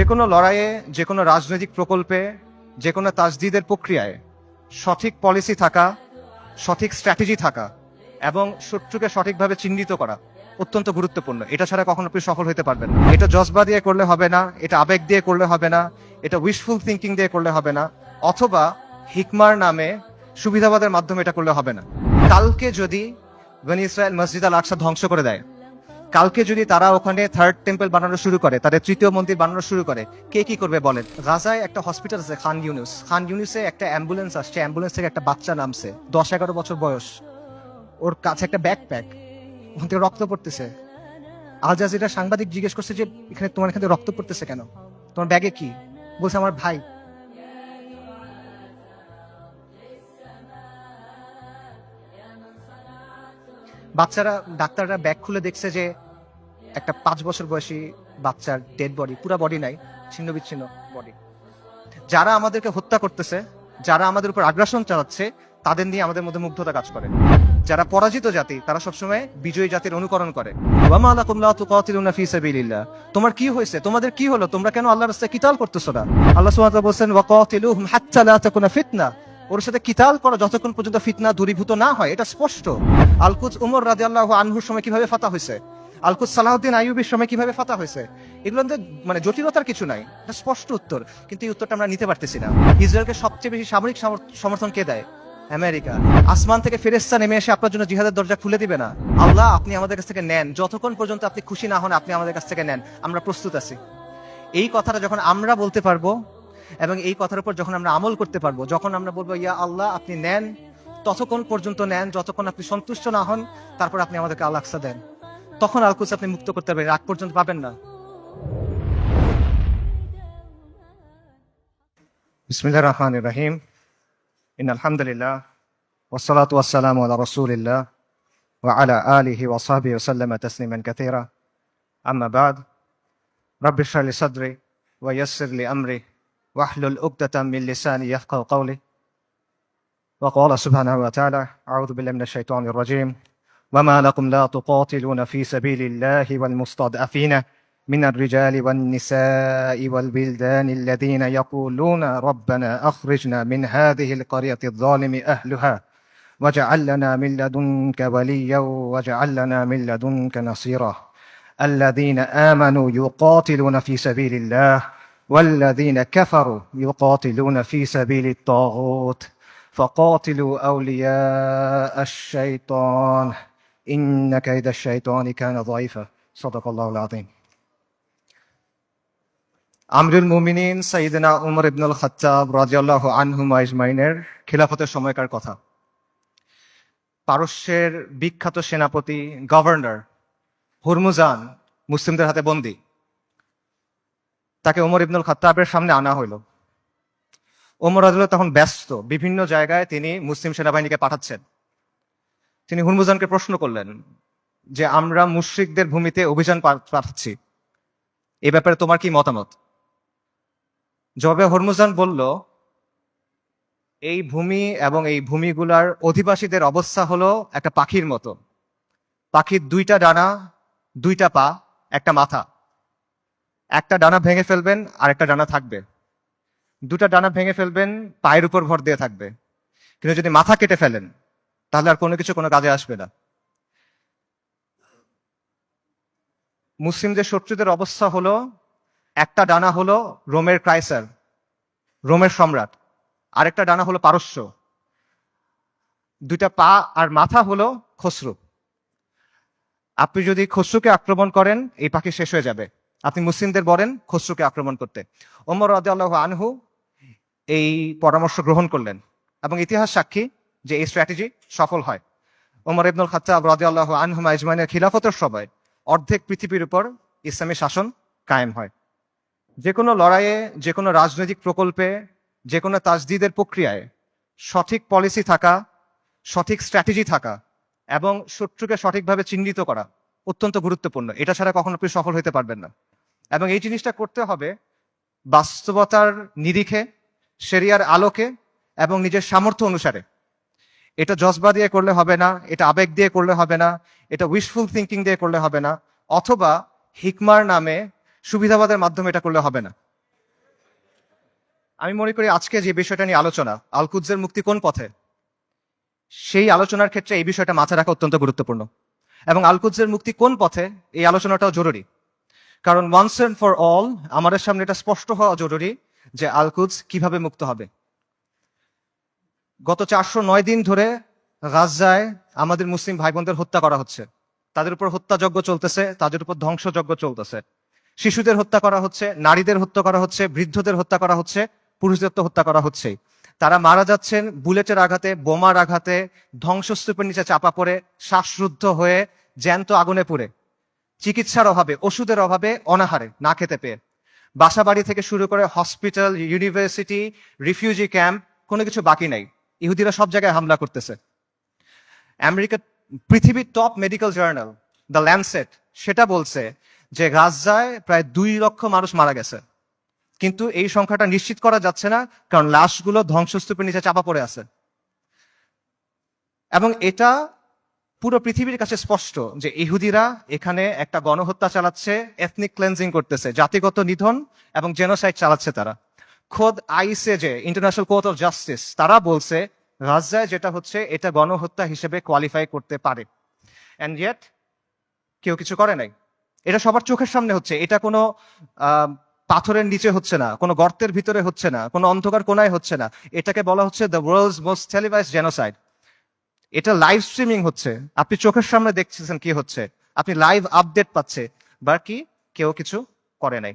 যে কোনো লড়াইয়ে, যে কোনো রাজনৈতিক প্রকল্পে, যে কোনো তাজদিদের প্রক্রিয়ায় সঠিক পলিসি থাকা, সঠিক স্ট্র্যাটেজি থাকা এবং শত্রুকে সঠিকভাবে চিহ্নিত করা অত্যন্ত গুরুত্বপূর্ণ। এটা ছাড়া কখনো আপনি সফল হতে পারবেন না। এটা জজবা দিয়ে করলে হবে না, এটা আবেগ দিয়ে করলে হবে না, এটা উইশফুল থিঙ্কিং দিয়ে করলে হবে না, অথবা হিকমার নামে সুবিধাবাদের মাধ্যমে এটা করলে হবে না। কালকে যদি বনি ইসরায়েল মসজিদ আল আকসা ধ্বংস করে দেয়, কালকে যদি তারা ওখানে থার্ড টেম্পল বানানো শুরু করে, তাদের তৃতীয় মন্দির বানানো শুরু করে, কে কি করবে বলেন? গাজায় একটা হসপিটাল আছে খান ইউনুসে একটা অ্যাম্বুলেন্স আসছে, অ্যাম্বুলেন্স থেকে একটা বাচ্চা নামছে, 10-11 বছর বয়স, ওর কাছে একটা ব্যাকপ্যাক, ওখান থেকে রক্ত পড়তেছে। আল জাজিরা সাংবাদিক জিজ্ঞেস করছে যে তোমার এখানে রক্ত পড়তেছে কেন, তোমার ব্যাগে কি? বলছে আমার ভাই। বাচ্চারা, ডাক্তাররা ব্যাগ খুলে দেখছে যে একটা 5 বছর বয়সী বাচ্চার ডেড বডি, পুরো বডি নাই, ছিন্ন বিচ্ছিন্ন বডি। যারা আমাদেরকে হত্যা করতেছে, যারা আমাদের উপর আগ্রাসন চালাচ্ছে, তাদের নিয়ে আমাদের মধ্যে মুগ্ধতা কাজ করে। যারা পরাজিত জাতি, তারা সবসময় বিজয়ী জাতির অনুকরণ করে। ওয়ামা লাকুম লা তুকাতিলুনা ফি সাবিলিল্লাহ, তোমার কি হয়েছে, তোমাদের কি হলো, তোমরা কেন আল্লাহর রাস্তায় কিতাল করতেছো না? আল্লাহ সুবহানাহু ওয়া তাআলা বলেন ওয়াকাতিলুহুম হাত্তা লা তাকুনা ফিতনা, ওর সাথে কিতাল করো যতক্ষণ পর্যন্ত ফিতনা দূরীভূত না হয়। এটা স্পষ্ট। আল-কুদস উমর রাদিয়াল্লাহু আনহুর সময় কিভাবে ফাতা হয়েছে, আল-কুদস সালাহউদ্দিন আইয়ুবীর সময় কিভাবে ফাতা হয়েছে, এগুলো মানে জটিলতার কিছু নাই, এটা স্পষ্ট উত্তর। কিন্তু এই উত্তরটা আমরা নিতে পারতেছি না। ইসরায়েলকে সবচেয়ে বেশি সামরিক সমর্থন কে দেয়? আমেরিকা। আসমান থেকে ফেরেশতা নেমে এসে আপনার জন্য জিহাদের দরজা খুলে দিবে না? আল্লাহ, আপনি আমাদের কাছ থেকে নেন, যতক্ষণ পর্যন্ত আপনি খুশি না হন আপনি আমাদের কাছ থেকে নেন, আমরা প্রস্তুত আছি। এই কথাটা যখন আমরা বলতে পারবো এবং এই কথার উপর যখন আমরা আমল করতে পারবো, যখন আমরা বলবো ইয়া আল্লাহ আপনি নেন, ততক্ষণ পর্যন্ত নেন যতক্ষণ আপনি সন্তুষ্ট না হন, তারপর আপনি আমাদেরকে আল আকসা দেন, তখন আল-কুদস আপনি মুক্ত করতে পারবেন, রাগ পর্যন্ত পাবেন না। বিসমিল্লাহির রহমানির রহিম। ইন্নাল হামদুলিল্লাহ ওয়াসসালাতু ওয়াসসালামু আলা রাসূলিল্লাহ ওয়া আলা আলিহি ওয়া সাহবিহি ওয়া সাল্লামা তাসলিমান কাসীরা। আম্মা বাদ। রাব্বি ইশরাহ লি সাদরি ওয়া ইয়াসসির লি আমরি ওয়াহলুল উকদাতাম মিন লিসানি ইয়াফকাহু কওলি। ওয়া ক্বালা সুবহানাহু ওয়া তাআলা আউযু বিল্লাহি মিনাশ শাইতানির রাজীম। وما لكم لا تقاتلون في سبيل الله والمستضعفين من الرجال والنساء والبلدان الذين يقولون ربنا أخرجنا من هذه القرية الظالم أهلها واجعل لنا من لدنك وليا واجعل لنا من لدنك نصيرا الذين آمنوا يقاتلون في سبيل الله والذين كفروا يقاتلون في سبيل الطاغوت فقاتلوا أولياء الشيطان إن كيد الشيطان كان ضعيفا صدق الله العظيم. আমিরুল মুমিনিন সাইয়েদনা উমর ইবনুল খাত্তাব রাদিয়াল্লাহু আনহুমা আজমাইনের খিলাফতের সময়কার কথা। পারস্যের বিখ্যাত সেনাপতি গভর্নর হুরমুজান মুসলিমদের হাতে বন্দী। তাকে উমর ইবনুল খাত্তাবের সামনে আনা হইল। ওমর রাদিয়াল্লাহু তখন ব্যস্ত, বিভিন্ন জায়গায় তিনি মুসলিম সেনাবাহিনীকে পাঠাচ্ছেন। তিনি হুরমুজানকে প্রশ্ন করলেন যে আমরা মুশরিকদের ভূমিতে অভিযান পাঠাচ্ছি, এ ব্যাপারে তোমার কি মতামত? জবাবে হুরমুজান বলল, এই ভূমি এবং এই ভূমিগুলার অধিবাসীদের অবস্থা হলো একটা পাখির মতো। পাখির 2টা ডানা, 2টা পা, একটা মাথা। একটা ডানা ভেঙে ফেলবেন আর একটা ডানা থাকবে। 2টা ডানা ভেঙে ফেলবেন, পায়ের উপর ভর দিয়ে থাকবে। কিন্তু যদি মাথা কেটে ফেলেন তাহলে আর কোনো কিছু কোনো কাজে আসবে না। মুসলিমদের শত্রুদের অবস্থা হলো একটা ডানা হলো রোমের কায়সার, রোমের সম্রাট, আরেকটা ডানা হলো পারস্য, 2টা পা আর মাথা হলো খসরু। আপনি যদি খসরুকে আক্রমণ করেন এই পাখি শেষ হয়ে যাবে। আপনি মুসলিমদের বলেন খসরুকে আক্রমণ করতে। ওমর রাদিয়াল্লাহু আনহু এই পরামর্শ গ্রহণ করলেন এবং ইতিহাস সাক্ষী যে এই স্ট্র্যাটেজি সফল হয়। ওমর ইবনুল খাত্তাব রাদিয়াল্লাহু আনহুমা আজমাইনের খিলাফতের সময় অর্ধেক পৃথিবীর উপর ইসলামী শাসন কায়েম হয়। যে কোনো লড়াইয়ে, যে কোনো রাজনৈতিক প্রকল্পে, যে কোনো তাজদিদের প্রক্রিয়ায় সঠিক পলিসি থাকা, সঠিক স্ট্র্যাটেজি থাকা এবং শত্রুকে সঠিকভাবে চিহ্নিত করা অত্যন্ত গুরুত্বপূর্ণ। এটা ছাড়া কখনো আপনি সফল হতে পারবেন না। এবং এই জিনিসটা করতে হবে বাস্তবতার নিরিখে, শরিয়ার আলোকে এবং নিজের সামর্থ্য অনুসারে। এটা জজবা দিয়ে করলে হবে না, এটা আবেগ দিয়ে করলে হবে না, এটা উইশফুল থিঙ্কিং দিয়ে করলে হবে না, অথবা হিকমার নামে সুবিধাবাদের মাধ্যমে এটা করলে হবে না। আমি মনে করি আজকে যে বিষয়টা নিয়ে আলোচনা, আল কুদসের মুক্তি কোন পথে, সেই আলোচনার ক্ষেত্রে এই বিষয়টা মাথায় রাখা অত্যন্ত গুরুত্বপূর্ণ। এবং আল কুদসের মুক্তি কোন পথে, এই আলোচনাটাও জরুরি। কারণ ওয়ান্স এন্ড ফর অল আমাদের সামনে এটা স্পষ্ট হওয়া জরুরি যে আল কুদস কিভাবে মুক্ত হবে। গত 409 দিন ধরে গাজায় আমাদের মুসলিম ভাই বোনদের হত্যা করা হচ্ছে, তাদের উপর হত্যাযজ্ঞ চলতেছে, তাদের উপর ধ্বংসযজ্ঞ চলতেছে। শিশুদের হত্যা করা হচ্ছে, নারীদের হত্যা করা হচ্ছে, বৃদ্ধদের হত্যা করা হচ্ছে, পুরুষদের তো হত্যা করা হচ্ছে। তারা মারা যাচ্ছেন বুলেটের আঘাতে, বোমার আঘাতে, ধ্বংসস্তূপের নিচে চাপা পড়ে, শ্বাসরুদ্ধ হয়ে, জ্যান্ত আগুনে পুড়ে, চিকিৎসার অভাবে, ওষুধের অভাবে, অনাহারে, না খেতে পেয়ে। বাসা বাড়ি থেকে শুরু করে হসপিটাল, ইউনিভার্সিটি, রিফিউজি ক্যাম্প, কোনো কিছু বাকি নাই। ইহুদিরা সব জায়গায় হামলা করতেছে। আমেরিকা, পৃথিবীর top medical journal the Landsat সেটা বলছে যে গাজায় প্রায় 2 লক্ষ মানুষ মারা গেছে, কিন্তু এই সংখ্যাটা নিশ্চিত করা যাচ্ছে না, কারণ লাশগুলো ধ্বংসস্তূপের নিচে চাপা পড়ে আছে। এবং এটা পুরো পৃথিবীর কাছে স্পষ্ট যে ইহুদিরা এখানে একটা গণহত্যা চালাচ্ছে, এথনিক ক্লেন্সিং করতেছে, জাতিগত নিধন এবং জেনোসাইড চালাচ্ছে তারা। খোদ ICJ, international court of justice, তারা বলছে গাজায় যেটা হচ্ছে এটা গণহত্যা হিসেবে কোয়ালিফাই করতে পারে। এন্ড ইয়েট কেউ কিছু করে নাই। এটা সবার চোখের সামনে হচ্ছে, এটা কোনো পাথরের নিচে হচ্ছে না, কোনো গর্তের ভিতরে হচ্ছে না, কোনো অন্ধকার কোনায় হচ্ছে না। এটাকে বলা হচ্ছে the world's most televised genocide. এটা লাইভ স্ট্রিমিং হচ্ছে, আপনি চোখের সামনে দেখছেন কি হচ্ছে, আপনি লাইভ আপডেট পাচ্ছে, বাকি কেউ কিছু করে নাই।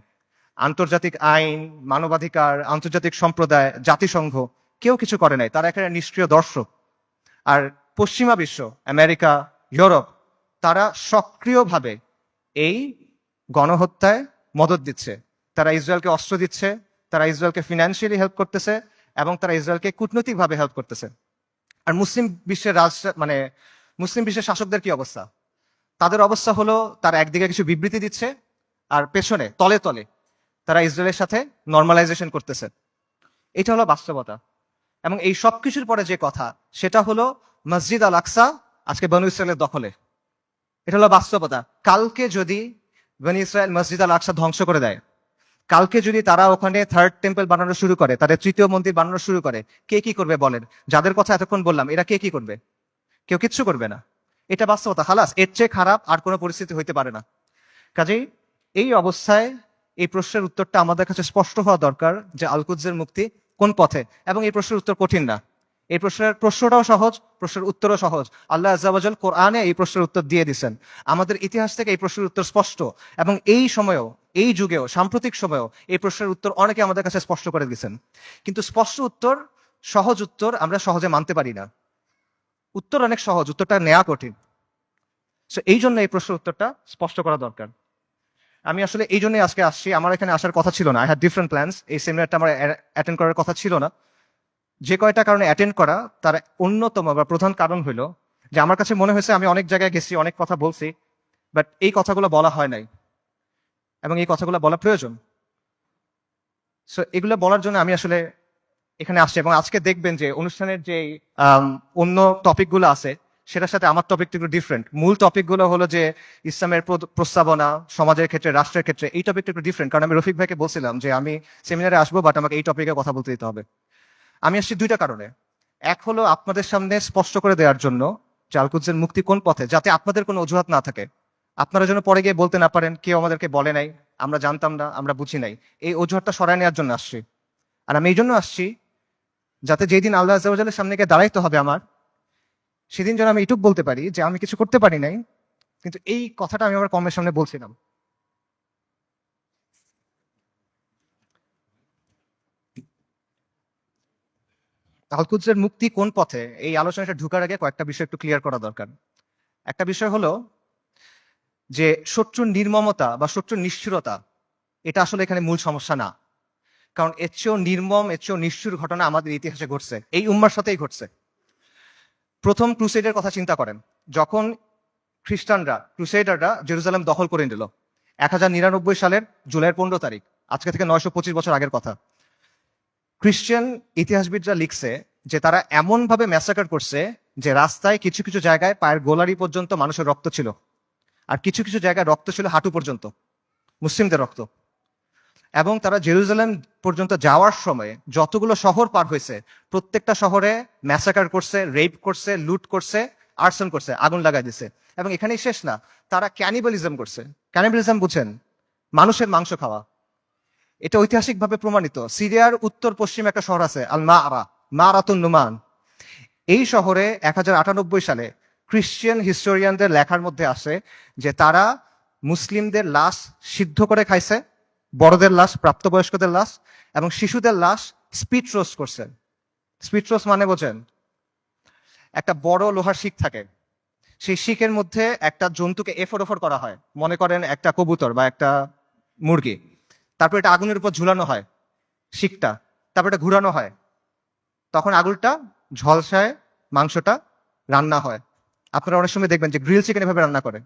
আন্তর্জাতিক আইন, মানবাধিকার, আন্তর্জাতিক সম্প্রদায়, জাতিসংঘ কেউ কিছু করে নাই, তারা এখানে নিষ্ক্রিয় দর্শক। আর পশ্চিমা বিশ্ব, আমেরিকা, ইউরোপ, তারা সক্রিয়ভাবে এই গণহত্যায় মদত দিচ্ছে। তারা ইসরায়েলকে অস্ত্র দিচ্ছে, তারা ইসরায়েলকে ফিনান্সিয়ালি হেল্প করতেছে, এবং তারা ইসরায়েলকে কূটনৈতিকভাবে হেল্প করতেছে। আর মুসলিম বিশ্বের মুসলিম বিশ্বের শাসকদের কি অবস্থা? তাদের অবস্থা হলো তারা একদিকে কিছু বিবৃতি দিচ্ছে, আর পেছনে তলে তলে তারা ইসরায়েলের সাথে নর্মালাইজেশন করতেছে। এটা হলো বাস্তবতা। এবং এই সব কিছুর পরে যে কথা, সেটা হলো মসজিদ আল আকসা আজকে বনু ইসরায়েলের দখলে। এটা হলো বাস্তবতা। কালকে যদি বনু ইসরায়েল মসজিদ আল আকসা ধ্বংস করে দেয়, কালকে যদি তারা ওখানে থার্ড টেম্পল বানানো শুরু করে, তাদের তৃতীয় মন্দির বানানো শুরু করে, কে কি করবে বলেন? যাদের কথা এতক্ষণ বললাম, এরা কে কি করবে? কেউ কিচ্ছু করবে না। এটা বাস্তবতা। হালাস, এর চেয়ে খারাপ আর কোনো পরিস্থিতি হইতে পারে না। কাজেই এই অবস্থায় এই প্রশ্নের উত্তরটা আমাদের কাছে স্পষ্ট হওয়া দরকার যে আল কুদসের মুক্তি কোন পথে। এবং এই প্রশ্নের উত্তর কঠিন না, এই প্রশ্নটাও সহজ, প্রশ্নের উত্তরও সহজ। আল্লাহ আজ্জা ওয়া জাল কোরআনে এই প্রশ্নের উত্তর দিয়ে দিচ্ছেন। আমাদের ইতিহাস থেকে এই প্রশ্নের উত্তর স্পষ্ট, এবং এই সময়েও, এই যুগেও, সাম্প্রতিক সময়েও এই প্রশ্নের উত্তর অনেকে আমাদের কাছে স্পষ্ট করে দিচ্ছেন। কিন্তু স্পষ্ট উত্তর, সহজ উত্তর আমরা সহজে মানতে পারি না। উত্তর অনেক সহজ, উত্তরটা নেওয়া কঠিন। সো এই জন্য এই প্রশ্নের উত্তরটা স্পষ্ট করা দরকার। আমি আসলে এই জন্যই আজকে আসছি। আমার এখানে আসার কথা ছিল না, আই হ্যাড ডিফারেন্ট প্ল্যান্স। এই সেমিনারটা আমার অ্যাটেন্ড করার কথা ছিল না। যে কয়টা কারণে অ্যাটেন্ড করা, তার অন্যতম বা প্রধান কারণ হলো যে আমার কাছে মনে হয়েছে আমি অনেক জায়গায় গেছি, অনেক কথা বলছি, বাট এই কথাগুলো বলা হয় নাই, এবং এই কথাগুলো বলা প্রয়োজন। সো এগুলো বলার জন্য আমি আসলে এখানে আসছি। এবং আজকে দেখবেন যে অনুষ্ঠানের যে অন্য টপিকগুলো আছে, সেটার সাথে আমার টপিকটা একটু ডিফারেন্ট। মূল টপিকগুলো হলো যে ইসলামের প্রস্তাবনা, সমাজের ক্ষেত্রে, রাষ্ট্রের ক্ষেত্রে। এই টপিকটা একটু ডিফারেন্ট, কারণ আমি রফিক ভাইকে বলছিলাম যে আমি সেমিনারে আসবো, বাট আমাকে এই টপিকে কথা বলতে দিতে হবে। আমি আসছি দুইটা কারণে। এক হলো আপনাদের সামনে স্পষ্ট করে দেওয়ার জন্য যে আল কুদসের মুক্তি কোন পথে, যাতে আপনাদের কোনো অজুহাত না থাকে, আপনারা যেন পরে গিয়ে বলতে না পারেন কেউ আমাদেরকে বলে নাই, আমরা জানতাম না, আমরা বুঝি নাই। এই অজুহাতটা সরায় নেওয়ার জন্য আসছি। আর আমি এই জন্য আসছি যাতে যেদিন আল্লাহ আজ্জা ওয়া জালের সামনে গিয়ে দাঁড়াইতে হবে আমার, সেদিন যেন আমি এটুক বলতে পারি যে আমি কিছু করতে পারি নাই, কিন্তু এই কথাটা আমি আমার কমের সামনে বলছিলাম। আল কুদসের মুক্তি কোন পথে, এই আলোচনাটা ঢুকার আগে কয়েকটা বিষয় একটু ক্লিয়ার করা দরকার। একটা বিষয় হলো যে শত্রুর নির্মমতা বা শত্রুর নিষ্ঠুরতা, এটা আসলে এখানে মূল সমস্যা না। কারণ এর চেয়েও নির্মম, এর চেয়েও নিষ্ঠুর ঘটনা আমাদের ইতিহাসে ঘটছে, এই উম্মার সাথেই ঘটছে। প্রথম ক্রুসেডের কথা চিন্তা করেন, যখন ক্রুসেডাররা জেরুজালেম দখল করে নিল 1099 সালের জুলাইয়ের 15 তারিখ, আজকে থেকে 925 বছর আগের কথা। খ্রিস্টান ইতিহাসবিদরা লিখছে যে তারা এমন ভাবে ম্যাসাকার করছে যে রাস্তায় কিছু কিছু জায়গায় পায়ের গোলারি পর্যন্ত মানুষের রক্ত ছিল, আর কিছু কিছু জায়গায় রক্ত ছিল হাঁটু পর্যন্ত, মুসলিমদের রক্ত। এবং তারা জেরুজালেম পর্যন্ত যাওয়ার সময় যতগুলো শহর পার হয়েছে প্রত্যেকটা শহরে ম্যাসাকার করছে, রেপ করছে, লুট করছে, আর্সন করছে, আগুন লাগাই দিছে। এবং এখানেই শেষ না, তারা ক্যানিবালিজম করছে। ক্যানিবালিজম বুঝেন? মানুষের মাংস খাওয়া। এটা ঐতিহাসিকভাবে প্রমাণিত। সিরিয়ার উত্তর পশ্চিমে একটা শহর আছে আল মারাতুন নুমান। এই শহরে 1098 সালে খ্রিস্টান হিস্টোরিয়ানদের লেখার মধ্যে আসে যে তারা মুসলিমদের লাশ সিদ্ধ করে খাইছে, বড়দের লাশ, প্রাপ্তবয়স্কদের লাশ এবং শিশুদের লাশ স্পিড রোস্ট করছে। স্পিড রোস্ট মানে বোঝেন? একটা বড় লোহার শিক থাকে, সেই শিকের মধ্যে একটা জন্তুকে এফর ওফর করা হয়, মনে করেন একটা কবুতর বা একটা মুরগি। তারপর এটা আগুনের উপর ঝুলানো হয় শিকটা, তারপর এটা ঘুরানো হয়, তখন আগুনটা ঝলসায় মাংসটা রান্না হয়। আপনারা অনেক সময় দেখবেন যে গ্রিল চিকেন এভাবে রান্না করে।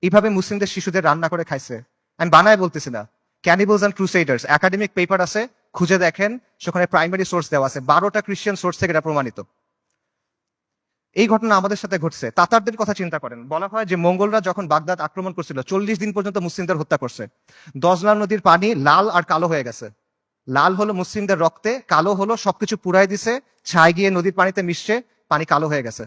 এইভাবে মুসলিমদের শিশুদের রান্না করে খাইছে। আমি বানায় বলতেছি না। ক্যানিবলস অ্যান্ড ক্রুসেডার্স একাডেমিক পেপার আছে, খুঁজে দেখেন, সেখানে প্রাইমারি সোর্স দেওয়া আছে, 12টা খ্রিস্টান সোর্স থেকে এটা প্রমাণিত। এই ঘটনা আমাদের সাথে ঘটছে। তাতারদের কথা চিন্তা করেন, বলা হয় যে মঙ্গলরা যখন বাগদাদ আক্রমণ করছিল 40 দিন পর্যন্ত মুসলিমদের হত্যা করছে। দজলা নদীর পানি লাল আর কালো হয়ে গেছে। লাল হলো মুসলিমদের রক্তে, কালো হলো সবকিছু পুরাই দিছে, ছাই গিয়ে নদীর পানিতে মিশছে, পানি কালো হয়ে গেছে।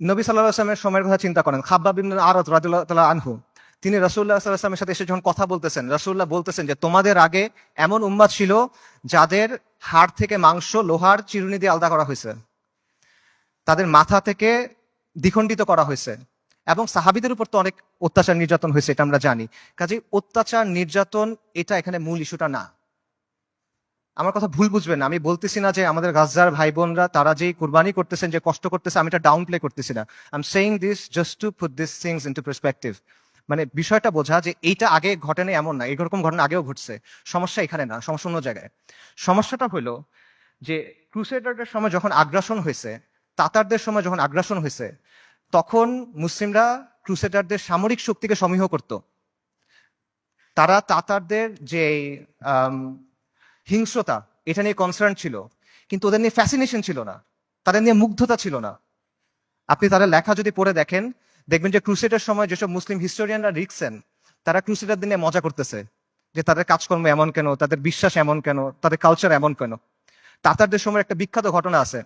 নবী সাল্লাল্লাহু আলাইহি ওয়াসাল্লামের সময়ের কথা চিন্তা করেন। খাব্বাব ইবনে আরাদ রাদিয়াল্লাহু তাআলা আনহু, তিনি রাসূলুল্লাহ সাল্লাল্লাহু আলাইহি ওয়াসাল্লামের সাথে এসে যখন কথা বলতেছেন, রাসূলুল্লাহ বলতেছেন যে তোমাদের আগে এমন উম্মাত ছিল যাদের হাড় থেকে মাংস লোহার চিরুনি দিয়ে আলাদা করা হয়েছে, তাদের মাথা থেকে দ্বিখণ্ডিত করা হয়েছে, এবং সাহাবীদের উপর তো অনেক অত্যাচার নির্যাতন হয়েছে, এটা আমরা জানি। কাজেই অত্যাচার নির্যাতন এটা এখানে মূল ইস্যুটা না। আমার কথা ভুল বুঝবেন না, আমি বলতেছি না যে আমাদের গাজার ভাই বোনরা তারা যেই কুরবানি করতেছেন, যে কষ্ট করতেছে, আমি এটা ডাউন প্লে করতেছি না। I am saying this just to put this things into perspective. মানে বিষয়টা বোঝা যে এইটা আগে ঘটেনি এমন না, এরকম ঘটনা আগেও ঘটছে। সমস্যা এখানে না, সমস্যা অন্য জায়গায়। সমস্যাটা হলো যে ক্রুসেডারদের সময় যখন আগ্রাসন হয়েছে, তাতারদের সময় যখন আগ্রাসন হয়েছে, তখন মুসলিমরা ক্রুসেডারদের সামরিক শক্তিকে সমীহ করত। তারা তাতারদের যে হিংস্রতা, এটা নিয়ে কনসার্ন ছিল, কিন্তু ওদের নিয়ে ফ্যাসিনেশন ছিল না, তাদের নিয়ে মুগ্ধতা ছিল না। আপনি তাদের লেখা যদি পড়ে দেখেন, দেখবেন যে ক্রুসেডের সময় যেসব মুসলিম হিস্টোরিয়ানরা লিখছেন, তারা ক্রুসেডারদের নিয়ে মজা করতেছে যে তাদের কাজকর্ম এমন কেন, তাদের বিশ্বাস এমন কেন, তাদের কালচার এমন কেন। তাতারদের সময় একটা বিখ্যাত ঘটনা আছে,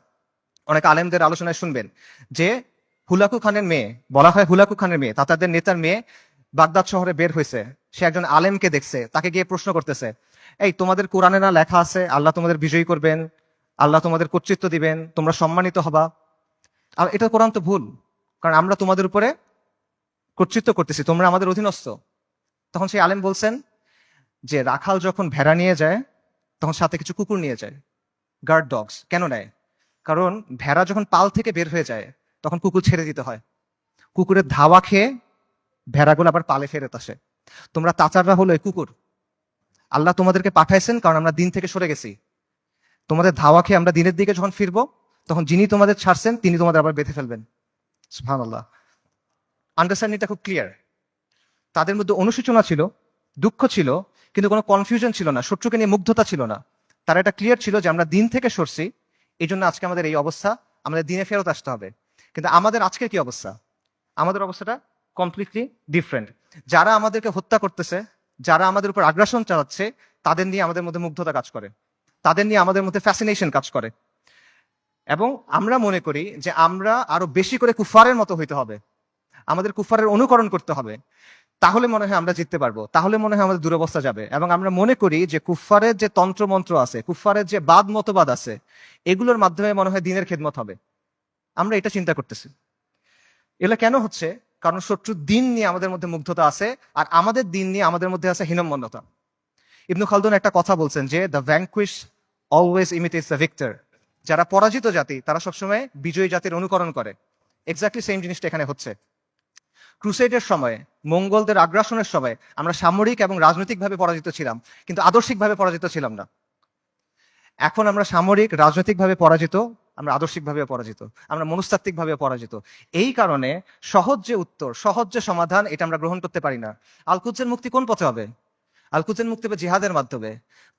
অনেক আলেমদের আলোচনায় শুনবেন, যে হুলাকু খানের মেয়ে, বলা হয় হুলাকু খানের মেয়ে, তাতারদের নেতার মেয়ে বাগদাদ শহরে বের হয়েছে। সে একজন আলেমকে দেখছে, তাকে গিয়ে প্রশ্ন করতেছে, এই তোমাদের কোরআনে না লেখা আছে আল্লাহ তোমাদের বিজয়ী করবেন, আল্লাহ তোমাদের কর্তৃত্ব দিবেন, তোমরা সম্মানিত হবা? আর এটা কোরআন তো ভুল, কারণ আমরা তোমাদের উপরে কর্তৃত্ব করতেছি, তোমরা আমাদের অধীনস্থ। তখন সেই আলেম বলছেন যে রাখাল যখন ভেড়া নিয়ে যায় তখন সাথে কিছু কুকুর নিয়ে যায়, গার্ড ডগস। কেন নেয়? কারণ ভেড়া যখন পাল থেকে বের হয়ে যায় তখন কুকুর ছেড়ে দিতে হয়, কুকুরের ধাওয়া খেয়ে ভেড়াগুলো আবার পালে ফেরত আসে। তোমরা তাচাররা হলো এই কুকুর। আল্লাহ তোমাদেরকে পাঠাইছেন কারণ আমরা দিন থেকে সরে গেছি, তোমাদের ধাওয়া খেয়ে আমরা দিনের দিকে যখন ফিরবো তখন যিনি তোমাদের ছাড়ছেন তিনি তোমাদের আবার বেঁধে ফেলবেন। সুবহানাল্লাহ। আন্ডারস্ট্যান্ডিংটা খুব ক্লিয়ার। তাদের মধ্যে অনুশোচনা ছিল, দুঃখ ছিল, কিন্তু কোনো কনফিউশন ছিল না, শত্রুকে নিয়ে মুগ্ধতা ছিল না। তারা এটা ক্লিয়ার ছিল যে আমরা দিন থেকে সরছি, এই জন্য আজকে আমাদের এই অবস্থা, আমাদের দিনে ফেরত আসতে হবে। কিন্তু আমাদের আজকের কি অবস্থা? আমাদের অবস্থাটা কমপ্লিটলি ডিফারেন্ট। যারা আমাদেরকে হত্যা করতেছে, যারা আমাদের উপর আগ্রাসন চালাচ্ছে, তাদের নিয়ে আমাদের মধ্যে মুগ্ধতা কাজ করে, তাদের নিয়ে আমাদের মধ্যে ফ্যাসিনেশন কাজ করে, এবং আমরা মনে করি যে আমরা আরো বেশি করে কুফারের মতো হইতে হবে, আমাদের কুফারের অনুকরণ করতে হবে, তাহলে মনে হয় আমরা জিততে পারবো, তাহলে মনে হয় আমাদের দুরবস্থা যাবে। এবং আমরা মনে করি যে কুফারের যে তন্ত্রমন্ত্র আছে, কুফারের যে বাদ মতবাদ আছে, এগুলোর মাধ্যমে মনে হয় দিনের খেদমত হবে। আমরা এটা চিন্তা করতেছি। এগুলো কেন হচ্ছে? কারণ শত্রুর দিন নিয়ে আমাদের মধ্যে মুগ্ধতা আছে, আর আমাদের দিন নিয়ে আমাদের মধ্যে আছে হীনম্মন্যতা। ইবনু খালদুন একটা কথা বলছেন যে the vanquish always imitates the victor. যারা পরাজিত জাতি তারা সবসময় বিজয়ী জাতির অনুকরণ করে। এক্স্যাক্টলি সেম জিনিসটা এখানে হচ্ছে। ক্রুসেডের সময়, মঙ্গলদের আগ্রাসনের সময় আমরা সামরিক এবং রাজনৈতিকভাবে পরাজিত ছিলাম, কিন্তু আদর্শিকভাবে পরাজিত ছিলাম না। এখন আমরা সামরিক রাজনৈতিকভাবে পরাজিত, আমরা আদর্শিকভাবে পরাজিত, আমরা মনস্তাত্ত্বিকভাবে পরাজিত। এই কারণে সহজ যে উত্তর, সহজ যে সমাধান, এটা আমরা গ্রহণ করতে পারি না। আল-কুদসের মুক্তি কোন পথে হবে? আল-কুদসের মুক্তি হবে জিহাদের মাধ্যমে,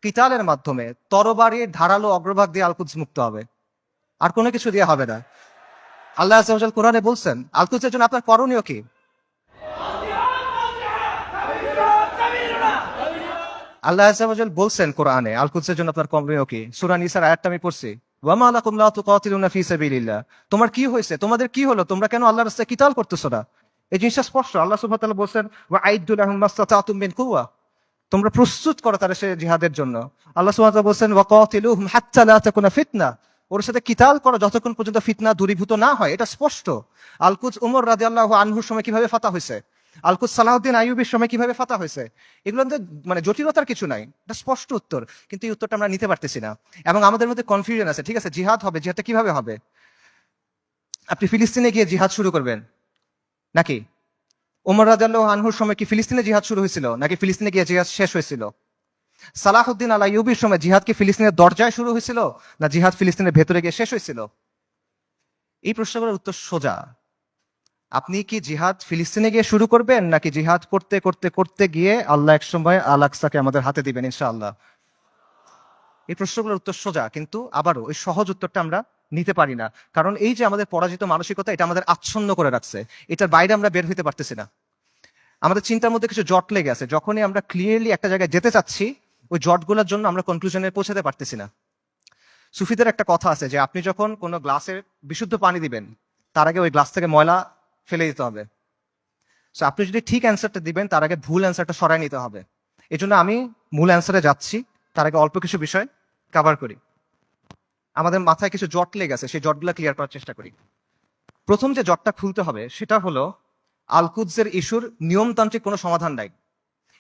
কিতালের মাধ্যমে, তরবারির ধারালো অগ্রভাগ দিয়ে আল-কুদস মুক্ত হবে, আর কোনো কিছু দিয়ে হবে না। আল্লাহ আযজা ওয়া জাল কোরআনে বলছেন আল-কুদসের জন্য আপনার করণীয় কি? আল্লাহ আযজা ওয়া জাল বলছেন কোরআনে, আল কুদসের জন্য আপনার কমপ্লেন কি? সূরা নিসার আয়াতটা আমি পড়ছি, ওয়া মা লাকুম লা তুকাতিলুনা ফি সাবিলিল্লাহ। তোমার কি হয়েছে, তোমাদের কি হলো, তোমরা কেন আল্লাহর রাস্তায় কিতাল করতেছো না? এই জিনিসটা স্পষ্ট। আল্লাহ সুবহানাহু ওয়া তাআলা বলছেন, ওয়া আইদ্দু লাহুম মাসতাতাতুম মিন কুওয়া, তোমরা প্রস্তুত করো তারা সে জিহাদের জন্য। আল্লাহ সুবহানাহু ওয়া তাআলা বলছেন, ওয়া কাতিলুহুম হাত্তা লা তাকুনা ফিতনা, ওর সাথে কিতাল করো যতক্ষণ পর্যন্ত ফিতনা দূরীভূত না হয়। এটা স্পষ্ট। আল কুদস উমর রাদিয়াল্লাহু আনহুর সময় কিভাবে ফাতা হয়েছে, আল কুদস সালাহউদ্দিন আইয়ুবীর সময় কিভাবে ফাতা হয়েছে, এগুলো মানে জটিলতার কিছু নাই, এটা স্পষ্ট উত্তর। কিন্তু এই উত্তরটা আমরা নিতে পারতেছি না, এবং আমাদের মধ্যে কনফিউশন আছে। ঠিক আছে, জিহাদ হবে, জিহাদটা কিভাবে হবে? আপনি ফিলিস্তিনে গিয়ে জিহাদ শুরু করবেন নাকি? ওমর রাদিয়াল্লাহু আনহুর সময় কি ফিলিস্তিনে জিহাদ শুরু হয়েছিল, নাকি ফিলিস্তিনে গিয়ে জিহাদ শেষ হয়েছিল? সালাহউদ্দিন আল আইয়ুবীর সময় জিহাদ কি ফিলিস্তিনের দরজায় শুরু হয়েছিল, না জিহাদ ফিলিস্তিনের ভেতরে গিয়ে শেষ হয়েছিল? এই প্রশ্নগুলোর উত্তর সোজা। আপনি কি জিহাদ ফিলিস্তিনে গিয়ে শুরু করবেন, নাকি জিহাদ করতে করতে করতে গিয়ে আল্লাহ এক সময় আল আকসাকে আমাদের হাতে দিবেন ইনশাআল্লাহ? এই প্রশ্নগুলোর উত্তর সোজা, কিন্তু আবারও এই সহজ উত্তরটা আমরা নিতে পারি না। কারণ এই যে আমাদের পরাজিত মানসিকতা, এটা আমাদের আচ্ছন্ন করে রাখছে, এটার বাইরে আমরা বের হইতে পারতেছি না। আমাদের চিন্তার মধ্যে কিছু জট লেগে আছে, যখনই আমরা ক্লিয়ারলি একটা জায়গায় যেতে চাচ্ছি, ওই জটগুলোর জন্য আমরা কনক্লুশনে পৌঁছাতে পারতেছি না। সুফিদের একটা কথা আছে যে আপনি যখন কোনো গ্লাসে বিশুদ্ধ পানি দিবেন, তার আগে ওই গ্লাস থেকে ময়লা ফেলে দিতে হবে। সো আপনি যদি ঠিক অ্যান্সারটা দিবেন, তার আগে ভুল অ্যান্সারটা সরাই নিতে হবে। এই জন্য আমি মূল অ্যান্সারে যাচ্ছি, তার আগে অল্প কিছু বিষয় কভার করি। আমাদের মাথায় কিছু জট লেগে আছে, সেই জটগুলো ক্লিয়ার করার চেষ্টা করি। প্রথম যে জটটা খুলতে হবে সেটা হলো, আল কুদসের ইস্যুর নিয়মতান্ত্রিক কোনো সমাধান নাই,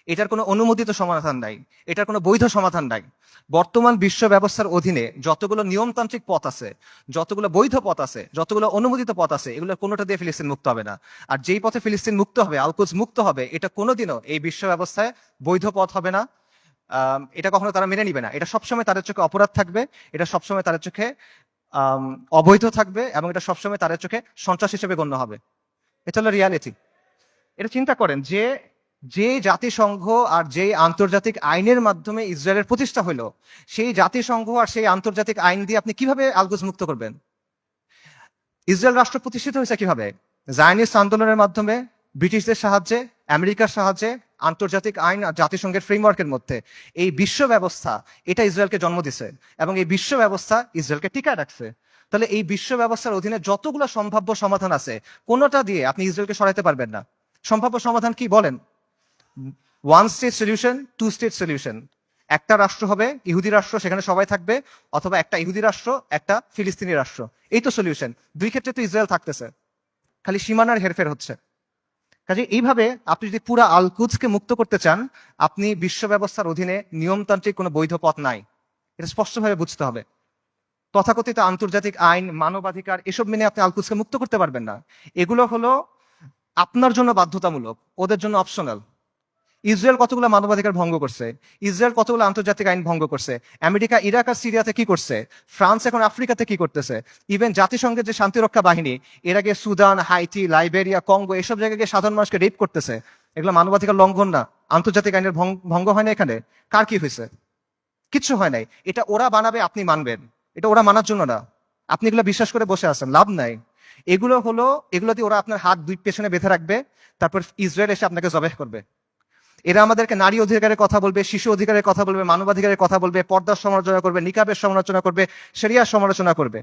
এটার কোনো অনুমোদিত সমাধান নাই, এটার কোনো বৈধ সমাধান নাই। বর্তমান বিশ্ব ব্যবস্থার অধীনে যতগুলো নিয়মতান্ত্রিক পথ আছে, যতগুলো বৈধ পথ আছে, যতগুলো অনুমোদিত পথ আছে, এগুলো কোনোটা দিয়ে ফিলিস্তিন মুক্ত হবে না। আর যেই পথে ফিলিস্তিন মুক্ত হবে, আল কুদস মুক্ত হবে, এটা কোনোদিনও এই বিশ্ব ব্যবস্থায় বৈধ পথ হবে না। এটা কখনো তারা মেনে নিবে না। এটা সবসময় তাদের চোখে অপরাধ থাকবে, এটা সবসময় তাদের চোখে অবৈধ থাকবে, এবং এটা সবসময় তাদের চোখে সন্ত্রাস হিসেবে গণ্য হবে। এটা হলো রিয়ালিটি। এটা চিন্তা করেন যে যে জাতিসংঘ আর যে আন্তর্জাতিক আইনের মাধ্যমে ইসরায়েলের প্রতিষ্ঠা হলো, সেই জাতিসংঘ আর সেই আন্তর্জাতিক আইন দিয়ে আপনি কিভাবে আল কুদস মুক্ত করবেন? ইসরায়েল রাষ্ট্র প্রতিষ্ঠিত হয়েছে কিভাবে? জায়নিস্ট আন্দোলনের মাধ্যমে, ব্রিটিশদের সাহায্যে, আমেরিকার সাহায্যে, আন্তর্জাতিক আইন আর জাতিসংঘের ফ্রেমওয়ার্কের মধ্যে। এই বিশ্ব ব্যবস্থা, এটা ইসরায়েলকে জন্ম দিছে, এবং এই বিশ্ব ব্যবস্থা ইসরায়েলকে টিকায় রাখছে। তাহলে এই বিশ্ব ব্যবস্থার অধীনে যতগুলো সম্ভাব্য সমাধান আছে, কোনোটা দিয়ে আপনি ইসরায়েলকে সরাইতে পারবেন না। সম্ভাব্য সমাধান কি বলেন? One state solution, two state solution. একটা রাষ্ট্র হবে, ইহুদি রাষ্ট্র, সেখানে সবাই থাকবে, অথবা একটা ইহুদি রাষ্ট্র, একটা ফিলিস্তিনি রাষ্ট্র। এই তো সলিউশন। দুই ক্ষেত্রে তো ইসরায়েল থাকতেছে, খালি সীমানার হেরফের হচ্ছে। কাজে এইভাবে আপনি যদি পুরা আল কুদসকে মুক্ত করতে চান, আপনি বিশ্ব ব্যবস্থার অধীনে নিয়মতান্ত্রিক কোনো বৈধ পথ নাই, এটা স্পষ্টভাবে বুঝতে হবে। তথাকথিত আন্তর্জাতিক আইন, মানবাধিকার, এসব মেনে আপনি আল কুদসকে মুক্ত করতে পারবেন না। এগুলো হলো আপনার জন্য বাধ্যতামূলক, ওদের জন্য অপশনাল। ইসরায়েল কতগুলো মানবাধিকার ভঙ্গ করছে, ইসরায়েল কতগুলো আন্তর্জাতিক আইন ভঙ্গ করছে, আমেরিকা ইরাক আর সিরিয়াতে কি করছে, ফ্রান্স এখন আফ্রিকাতে কি করতেছে, ইভেন জাতিসংঘের যে শান্তিরক্ষা বাহিনী, এর আগে সুদান, হাইটি, লাইবেরিয়া, কঙ্গো, এসব জায়গায় গিয়ে সাধারণ মানুষকে রেপ করতেছে। এগুলো মানবাধিকার লঙ্ঘন না? আন্তর্জাতিক আইনের ভঙ্গ হয় না এখানে? কার কি হয়েছে? কিচ্ছু হয় নাই। এটা ওরা বানাবে, আপনি মানবেন, এটা ওরা মানার জন্য না। আপনি এগুলো বিশ্বাস করে বসে আছেন, লাভ নাই। এগুলো হলো, এগুলো দিয়ে ওরা আপনার হাত দুই পেছনে বেঁধে রাখবে, তারপর ইসরায়েল এসে আপনাকে জবেহ করবে। এরা আমাদেরকে নারী অধিকারের কথা বলবে, শিশু অধিকারের কথা বলবে, মানবাধিকারের কথা বলবে, পর্দার সমালোচনা করবে, নিকাবের সমালোচনা করবে, শরিয়ার সমালোচনা করবে।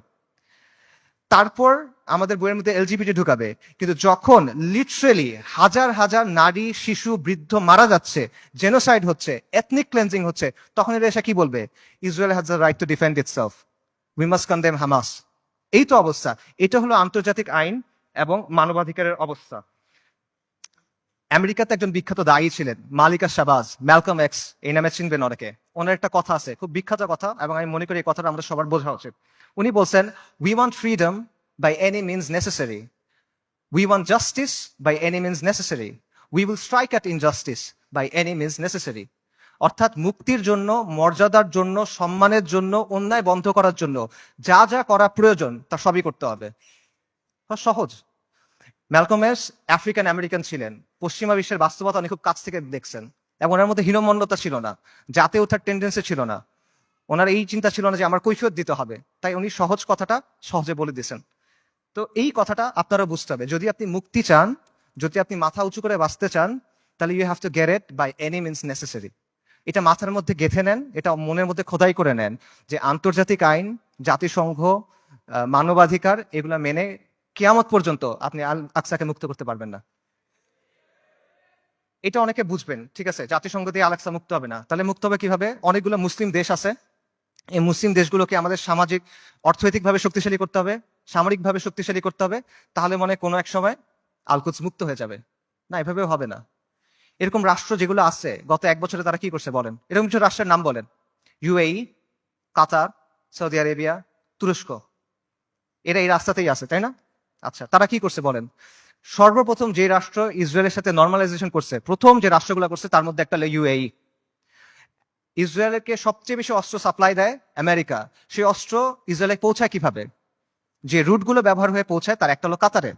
তারপর আমাদের বইয়ের মধ্যে এলজিবিটি ঢুকাবে। কিন্তু যখন লিটারেলি হাজার হাজার নারী, শিশু, বৃদ্ধ মারা যাচ্ছে, জেনোসাইড হচ্ছে, এথনিক ক্লেন্সিং হচ্ছে, তখন এরা এসে কি বলবে? Israel has the right to defend itself, we must condemn Hamas. এই তো অবস্থা। এটা হলো আন্তর্জাতিক আইন এবং মানবাধিকারের অবস্থা। আমেরিকাতে একজন বিখ্যাত দায়ী ছিলেন, মালিকা শাবাজ, ম্যালকম এক্স, এই নামে চিনবেন অনেকে। ওনার একটা কথা আছে, খুব বিখ্যাত কথা, এবং আমি মনে করি এই কথাটা আমাদের সবার বোঝা উচিত। উনি বলছেন, we want freedom by any means necessary, we want justice by any means necessary, we will strike at injustice by any means necessary. অর্থাৎ মুক্তির জন্য, মর্যাদার জন্য, সম্মানের জন্য, অন্যায় বন্ধ করার জন্য যা যা করা প্রয়োজন তা সবই করতে হবে। সহজ। ম্যালকম এক্স আফ্রিকান আমেরিকান ছিলেন, পশ্চিমা বিশ্বের বাস্তবতা উনি খুব কাছ থেকে দেখছেন, এবং ওনার মধ্যে হীনমন্যতা ছিল না, জাতে ওঠার টেন্ডেন্সি ছিল না, ওনার এই চিন্তা ছিল না যে আমার কৈফিয়ত দিতে হবে। তাই উনি সহজ কথাটা সহজে বলে দিয়েছেন। তো এই কথাটা আপনারা বুঝতে হবে, যদি আপনি মুক্তি চান, যদি আপনি মাথা উঁচু করে বাঁচতে চান, তাহলে you have to get it by any means necessary. এটা মাথার মধ্যে গেঁথে নেন, এটা মনের মধ্যে খোদাই করে নেন যে আন্তর্জাতিক আইন, জাতিসংঘ, মানবাধিকার এগুলা মেনে কিয়ামত পর্যন্ত আপনি আল আকসাকে মুক্ত করতে পারবেন না। এটা অনেকে বুঝবেন, ঠিক আছে, জাতিসংঘ দিয়ে আল আকসা মুক্ত হবে না, তাহলে মুক্ত হবে কিভাবে? অনেকগুলো মুসলিম দেশ আছে, এই মুসলিম দেশগুলোকে আমাদের সামাজিক অর্থনৈতিকভাবে শক্তিশালী করতে হবে, সামরিকভাবে শক্তিশালী করতে হবে, তাহলে মনে হয় কোনো এক সময় আলকুদস মুক্ত হয়ে যাবে। না, এভাবেও হবে না। এরকম রাষ্ট্র যেগুলো আছে গত 1 বছরে তারা কি করছে বলেন? এরকম কিছু রাষ্ট্রের নাম বলেন। ইউএই, কাতার, সৌদি আরেবিয়া, তুরস্ক, এরা এই রাস্তাতেই আছে, তাই না? আচ্ছা, তারা কি করছে বলেন? সর্বপ্রথম যে রাষ্ট্র ইসরায়েলের সাথে নর্মালাইজেশন করছে, প্রথম যে রাষ্ট্রগুলো করছে তার মধ্যে একটা হলো ইউএই। ইসরায়েলকে সবচেয়ে বেশি অস্ত্র সাপ্লাই দেয় আমেরিকা। সেই অস্ত্র ইসরায়েলে পৌঁছায় কিভাবে? যে রুটগুলো ব্যবহার হয়ে পৌঁছায় তার একটা হলো কাতারে।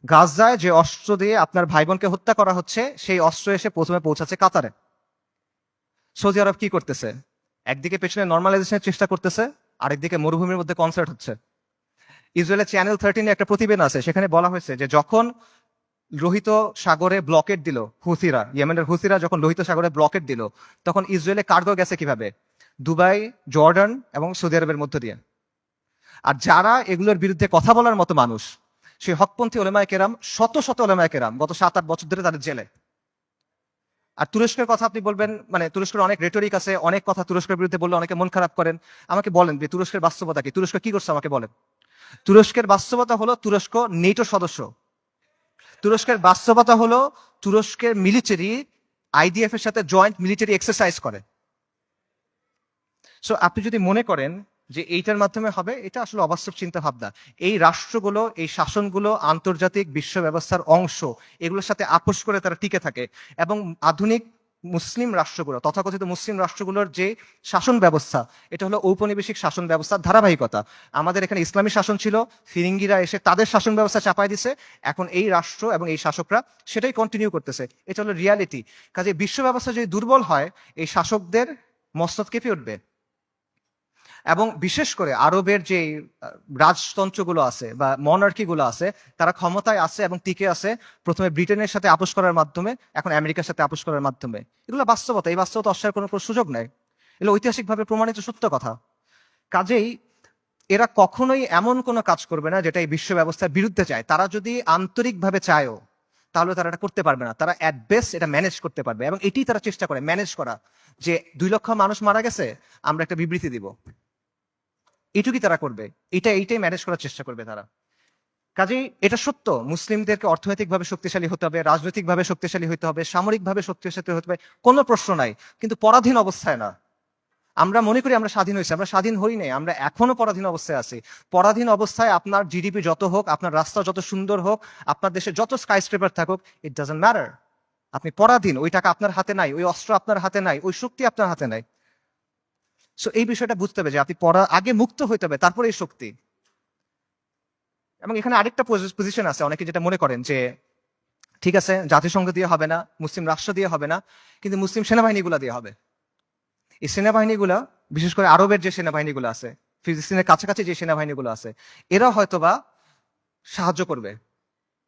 গাজায় যে অস্ত্র দিয়ে আপনার ভাই বোনকে হত্যা করা হচ্ছে, সেই অস্ত্র এসে প্রথমে পৌঁছাচ্ছে কাতারে। সৌদি আরব কি করতেছে? একদিকে পেছনে নর্মালাইজেশনের চেষ্টা করতেছে, আরেকদিকে মরুভূমির মধ্যে কনসার্ট হচ্ছে। ইসরায়েলের চ্যানেল 13 একটা প্রতিবেদন আছে, সেখানে বলা হয়েছে যে যখন লোহিত সাগরে ব্লকেট দিল হুথিরা, ইয়েমেনের হুথিরা যখন লোহিত সাগরে ব্লকেট দিল, তখন ইসরায়েলে কার্গো গেছে কিভাবে? দুবাই, জর্ডান এবং সৌদি আরবের মধ্য দিয়ে। আর যারা এগুলোর বিরুদ্ধে কথা বলার মতো মানুষ, সেই হকপন্থী ওলেমায়ে কেরাম, শত শত ওলেমায়ে কেরাম গত 7-8 বছর ধরে তাদের জেলে। আর তুরস্কের কথা আপনি বলবেন, মানে তুরস্কের অনেক রেটরিক আছে, অনেক কথা তুরস্কের বিরুদ্ধে বললে অনেকে মন খারাপ করেন। আমাকে বলেন যে তুরস্কের বাস্তবতা কি? তুরস্ক কি করছে আমাকে বলেন। তুরস্কের বাস্তবতা হলো তুরস্ক নেটো সদস্য। তুরস্কের বাস্তবতা হলো তুরস্কের মিলিটারি আইডিএফ এর সাথে জয়েন্ট মিলিটারি এক্সারসাইজ করে। সো আপনি যদি মনে করেন যে এইটার মাধ্যমে হবে, এটা আসলে অবাস্তব চিন্তা ভাবনা। এই রাষ্ট্রগুলো, এই শাসনগুলো আন্তর্জাতিক বিশ্ব ব্যবস্থার অংশ, এগুলোর সাথে আপোষ করে তারা টিকে থাকে। এবং আধুনিক মুসলিম রাষ্ট্রগুলো, তথাকথিত মুসলিম রাষ্ট্রগুলোর যে শাসন ব্যবস্থা, এটা হলো ঔপনিবেশিক শাসন ব্যবস্থার ধারাবাহিকতা। আমাদের এখানে ইসলামী শাসন ছিল, ফিরিঙ্গিরা এসে তাদের শাসন ব্যবস্থা চাপাই দিছে, এখন এই রাষ্ট্র এবং এই শাসকরা সেটাই কন্টিনিউ করতেছে। এটা হলো রিয়ালিটি। কাজে বিশ্ব ব্যবস্থা যদি দুর্বল হয়, এই শাসকদের মস্তক কেঁপে উঠবে। এবং বিশেষ করে আরবের যে রাজতন্ত্রগুলো আছে বা মনার্কি গুলো আছে, তারা ক্ষমতায় আছে এবং টিকে আছে প্রথমে ব্রিটেনের সাথে আপোষ করার মাধ্যমে, এখন আমেরিকার সাথে আপোষ করার মাধ্যমে। এগুলো বাস্তবতা, এই বাস্তবতা অস্বীকার করার কোনো সুযোগ নেই। এগুলো ঐতিহাসিকভাবে প্রমাণিত সত্য কথা। কাজেই এরা কখনোই এমন কোনো কাজ করবে না যেটা এই বিশ্ব ব্যবস্থার বিরুদ্ধে চায়। তারা যদি আন্তরিকভাবে চায়ও, তাহলে তারা এটা করতে পারবে না। তারা অ্যাট বেস্ট এটা ম্যানেজ করতে পারবে, এবং এটি তারা চেষ্টা করে ম্যানেজ করা, যে 2 লক্ষ মানুষ মারা গেছে, আমরা একটা বিবৃতি দিব, এইটুকুই তারা করবে। এইটাই ম্যানেজ করার চেষ্টা করবে তারা। কাজেই এটা সত্য, মুসলিমদেরকে অর্থনৈতিকভাবে শক্তিশালী হতে হবে, রাজনৈতিকভাবে শক্তিশালী হতে হবে, সামরিকভাবে শক্তিশালী হতে হবে, কোনো প্রশ্ন নাই। কিন্তু পরাধীন অবস্থায় না। আমরা মনে করি আমরা স্বাধীন হয়েছি, আমরা স্বাধীন হই নাই, আমরা এখনো পরাধীন অবস্থায় আছি। পরাধীন অবস্থায় আপনার জিডিপি যত হোক, আপনার রাস্তা যত সুন্দর হোক, আপনার দেশে যত স্কাইস্ক্রেপার থাকুক, ইট ডাজন্ট ম্যাটার। আপনি পরাধীন, ওই টাকা আপনার হাতে নাই, ওই অস্ত্র আপনার হাতে নাই, ওই শক্তি আপনার হাতে নাই। সো এই বিষয়টা বুঝতে হবে যে আপনি আগে মুক্ত হইতে হবে, তারপরে এই শক্তি। এবং এখানে আরেকটা পজিশন আছে, অনেকে যেটা মনে করেন যে ঠিক আছে, জাতিসংঘ দিয়ে হবে না, মুসলিম রাষ্ট্র দিয়ে হবে না, কিন্তু মুসলিম সেনাবাহিনীগুলা দিয়ে হবে। এই সেনাবাহিনীগুলা, বিশেষ করে আরবের যে সেনাবাহিনীগুলো আছে, ফিলিস্তিনের কাছাকাছি যে সেনাবাহিনীগুলো আছে, এরা হয়তোবা সাহায্য করবে।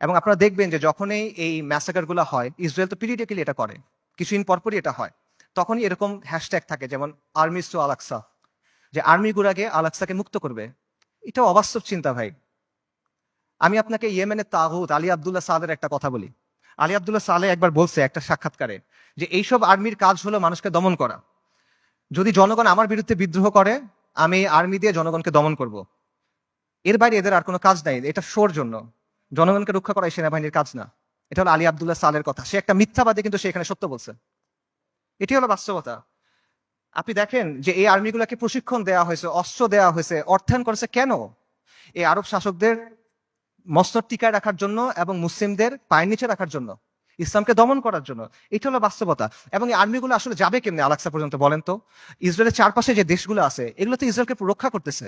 এবং আপনারা দেখবেন যে যখনই এই ম্যাসাকার গুলো হয়, ইসরায়েল তো পিরিয়ডিক্যালি এটা করে, কিছুদিন পরপরই এটা হয়, তখনই এরকম হ্যাশট্যাগ থাকে, যেমন আর্মিস টু আলাক্সা, যে আর্মি গুলাকে আলাক্সাকে মুক্ত করবে। এটা অবাস্তব চিন্তা ভাই। আমি আপনাকে ইয়েমেনের তাগুত আলী আব্দুল্লাহ সালের একটা কথা বলি। আলী আব্দুল্লাহ সালে একবার বলছে একটা সাক্ষাৎকারে যে এইসব আর্মির কাজ হলো মানুষকে দমন করা। যদি জনগণ আমার বিরুদ্ধে বিদ্রোহ করে, আমি আর্মি দিয়ে জনগণকে দমন করব। এর বাইরে এদের আর কোনো কাজ নাই, এটা শোর জন্য। জনগণকে রক্ষা করা এই সেনাবাহিনীর কাজ না। এটা হলো আলী আব্দুল্লাহ সালের কথা। সে একটা মিথ্যাবাদী, কিন্তু সে এখানে সত্য বলছে। এটি হলো বাস্তবতা। আপনি দেখেন যে এই আর্মিগুলোকে প্রশিক্ষণ দেওয়া হয়েছে, অস্ত্র দেওয়া হয়েছে, অর্থায়ন করেছে কেন? এই আরব শাসকদের মস্তক টিকায় রাখার জন্য এবং মুসলিমদের পায়ের নিচে রাখার জন্য, ইসলামকে দমন করার জন্য। এটা হলো বাস্তবতা। এবং এই আর্মিগুলো আসলে যাবে কেমনে আলাক্সা পর্যন্ত বলেন তো? ইসরায়েলের চারপাশে যে দেশগুলো আছে, এগুলো তো ইসরায়েলকে রক্ষা করতেছে।